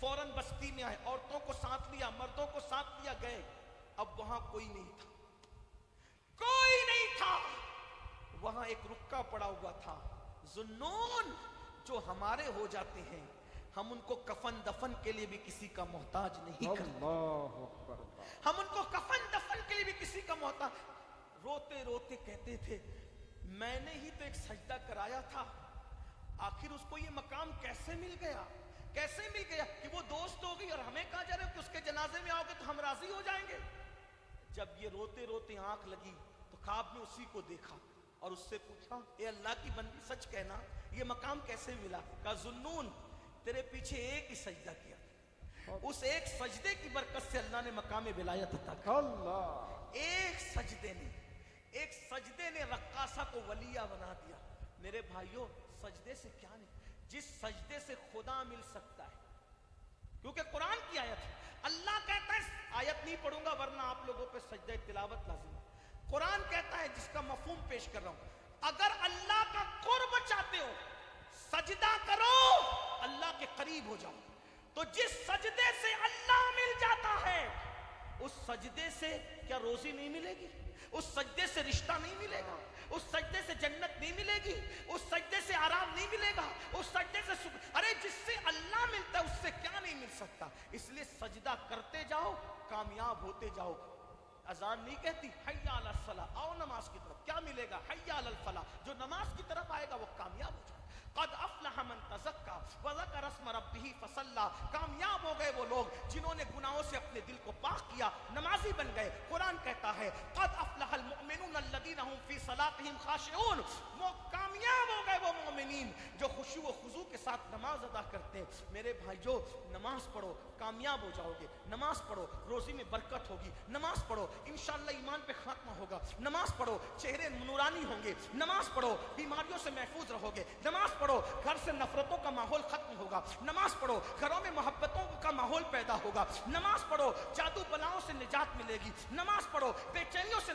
فوراً بستی میں آئے، عورتوں کو ساتھ لیا، مردوں کو ساتھ لیا، گئے. اب وہاں کوئی نہیں تھا، کوئی نہیں تھا. وہاں ایک رکا پڑا ہوا تھا. ذنون جو ہمارے ہو جاتے ہیں ہم ان کو کفن دفن کے لیے بھی کسی کا محتاج نہیں کرتے. اللہ اکبر اللہ. ہم ان کو کفن دفن کے لیے بھی کسی کا محتاج. روتے روتے کہتے تھے میں نے ہی تو ایک سجدہ کرایا تھا، آخر اس کو یہ مقام کیسے مل گیا، کیسے مل گیا کہ وہ دوست ہو گئی اور ہمیں کہا جا رہا ہے کہ اس کے جنازے میں آؤ گے تو ہم راضی ہو جائیں گے. جب یہ روتے روتے آنکھ لگی تو خواب میں اسی کو دیکھا اور اس سے پوچھا اے اللہ کی بندی سچ کہنا یہ مقام کیسے ملا؟ کہا ذنون تیرے پیچھے ایک ہی سجدہ کیا، اس ایک سجدے کی برکت سے اللہ نے مقام ولایت عطا کیا. اللہ ایک سجدے نے رقاصہ کو ولیہ بنا دیا. میرے بھائیوں سجدے سے کیا نہیں، جس سجدے سے خدا مل سکتا ہے، کیونکہ قرآن کی آیت ہے. اللہ کہتا ہے، آیت نہیں پڑھوں گا ورنہ آپ لوگوں پہ سجدہ تلاوت لازم ہے. قرآن کہتا ہے جس کا مفہوم پیش کر رہا ہوں، اگر اللہ کا قرب چاہتے ہو سجدہ کرو اللہ کے قریب ہو جاؤ. تو جس سجدے سے اللہ مل جاتا ہے اس سجدے سے کیا روزی نہیں ملے گی؟ اس سجدے سے رشتہ نہیں ملے گا؟ اس سجدے سے جنت نہیں ملے گی؟ اس سجدے سے آرام نہیں ملے گا؟ اس سجدے سے ارے جس سے اللہ ملتا ہے اس سے کیا نہیں مل سکتا؟ اس لیے سجدہ کرتے جاؤ کامیاب ہوتے جاؤ. اذان نہیں کہتی حی علی الصلاۃ، آؤ نماز کی طرف، کیا ملے گا؟ حی علی الفلاح. جو نماز کی طرف آئے گا وہ کامیاب ہو جائے. قد افلح من تزکا وذکر اسم ربہ فصلی. کامیاب ہو گئے وہ لوگ جنہوں نے گناہوں سے اپنے دل کو پاک کیا، نمازی بن گئے. قرآن کہتا ہے قد افلح المؤمنون الذین هم فی صلاتهم خاشعون. وہ کامیاب ہو گئے وہ مومنین جو خشوع و خضوع کے ساتھ نماز ادا کرتے ہیں. میرے بھائیو نماز پڑھو کامیاب ہو جاؤ گے. نماز پڑھو روزی میں برکت ہوگی. نماز پڑھو انشاءاللہ ایمان پہ خاتمہ ہوگا. نماز پڑھو چہرے نورانی ہوں گے. نماز پڑھو بیماریوں سے محفوظ رہو گے. نماز پڑھو گھر سے نفرتوں کا ماحول ختم ہوگا. نماز پڑھو گھروں میں محبتوں کا ماحول پیدا ہوگا. نماز پڑھو جادو بلاؤں سے نجات ملے گی. نماز پڑھو بے چینیوں سے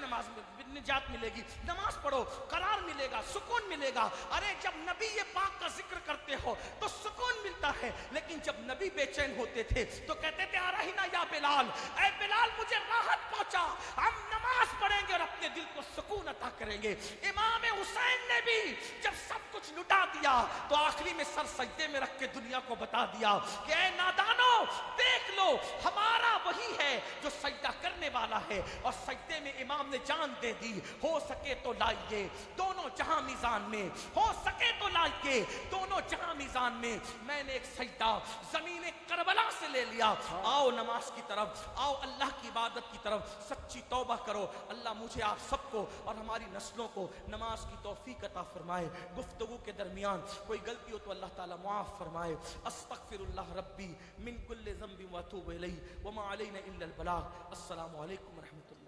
نجات ملے گی. نماز پڑھو قرار ملے گا، سکون ملے گا. ارے جب نبی یہ پاک کا ذکر کرتے ہو تو سکون ملتا ہے، لیکن جب نبی بے چین ہوتے تھے تو کہتے تھے آرہینا یا بلال، اے بلال مجھے راحت پہنچا. ہم نماز پڑھیں گے اور اپنے دل کو سکون عطا کریں گے. امام حسین نے بھی جب سب کچھ لٹا دیا تو آخری میں سر سجدے میں رکھ کے دنیا کو بتا دیا کہ اے نادانو دیکھ لو ہمارا وہی ہے جو سجدہ کرنے والا ہے. اور سجدے میں امام نے جان دے دی. ہو سکے تو لائیے دونوں جہاں میزان میں، ہو سکے تو لائیے دونوں جہاں میزان میں. میں نے ایک سجدہ زمین کربلا سے لے لیا. آؤ نماز کی طرف، آؤ اللہ کی عبادت کی طرف. سچی توبہ کرو. اللہ مجھے آپ سب کو اور ہماری نسلوں کو نماز کی توفیق عطا فرمائے. گفتگو کے درمیان کوئی غلطی ہو تو اللہ تعالیٰ معاف فرمائے. استغفر اللہ ربی من کل ذنب واتوب الیہ وما علینا الا البلاغ. السلام علیکم ورحمۃ اللہ.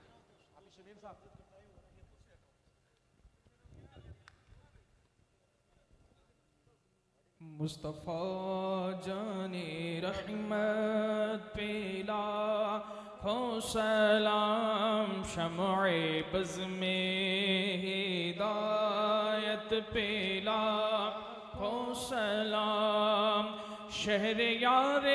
مصطفیٰ جان رحمت پیلا ہو سلام، شمع بز میں ہدایت پیلا ہو سلام. شہر یار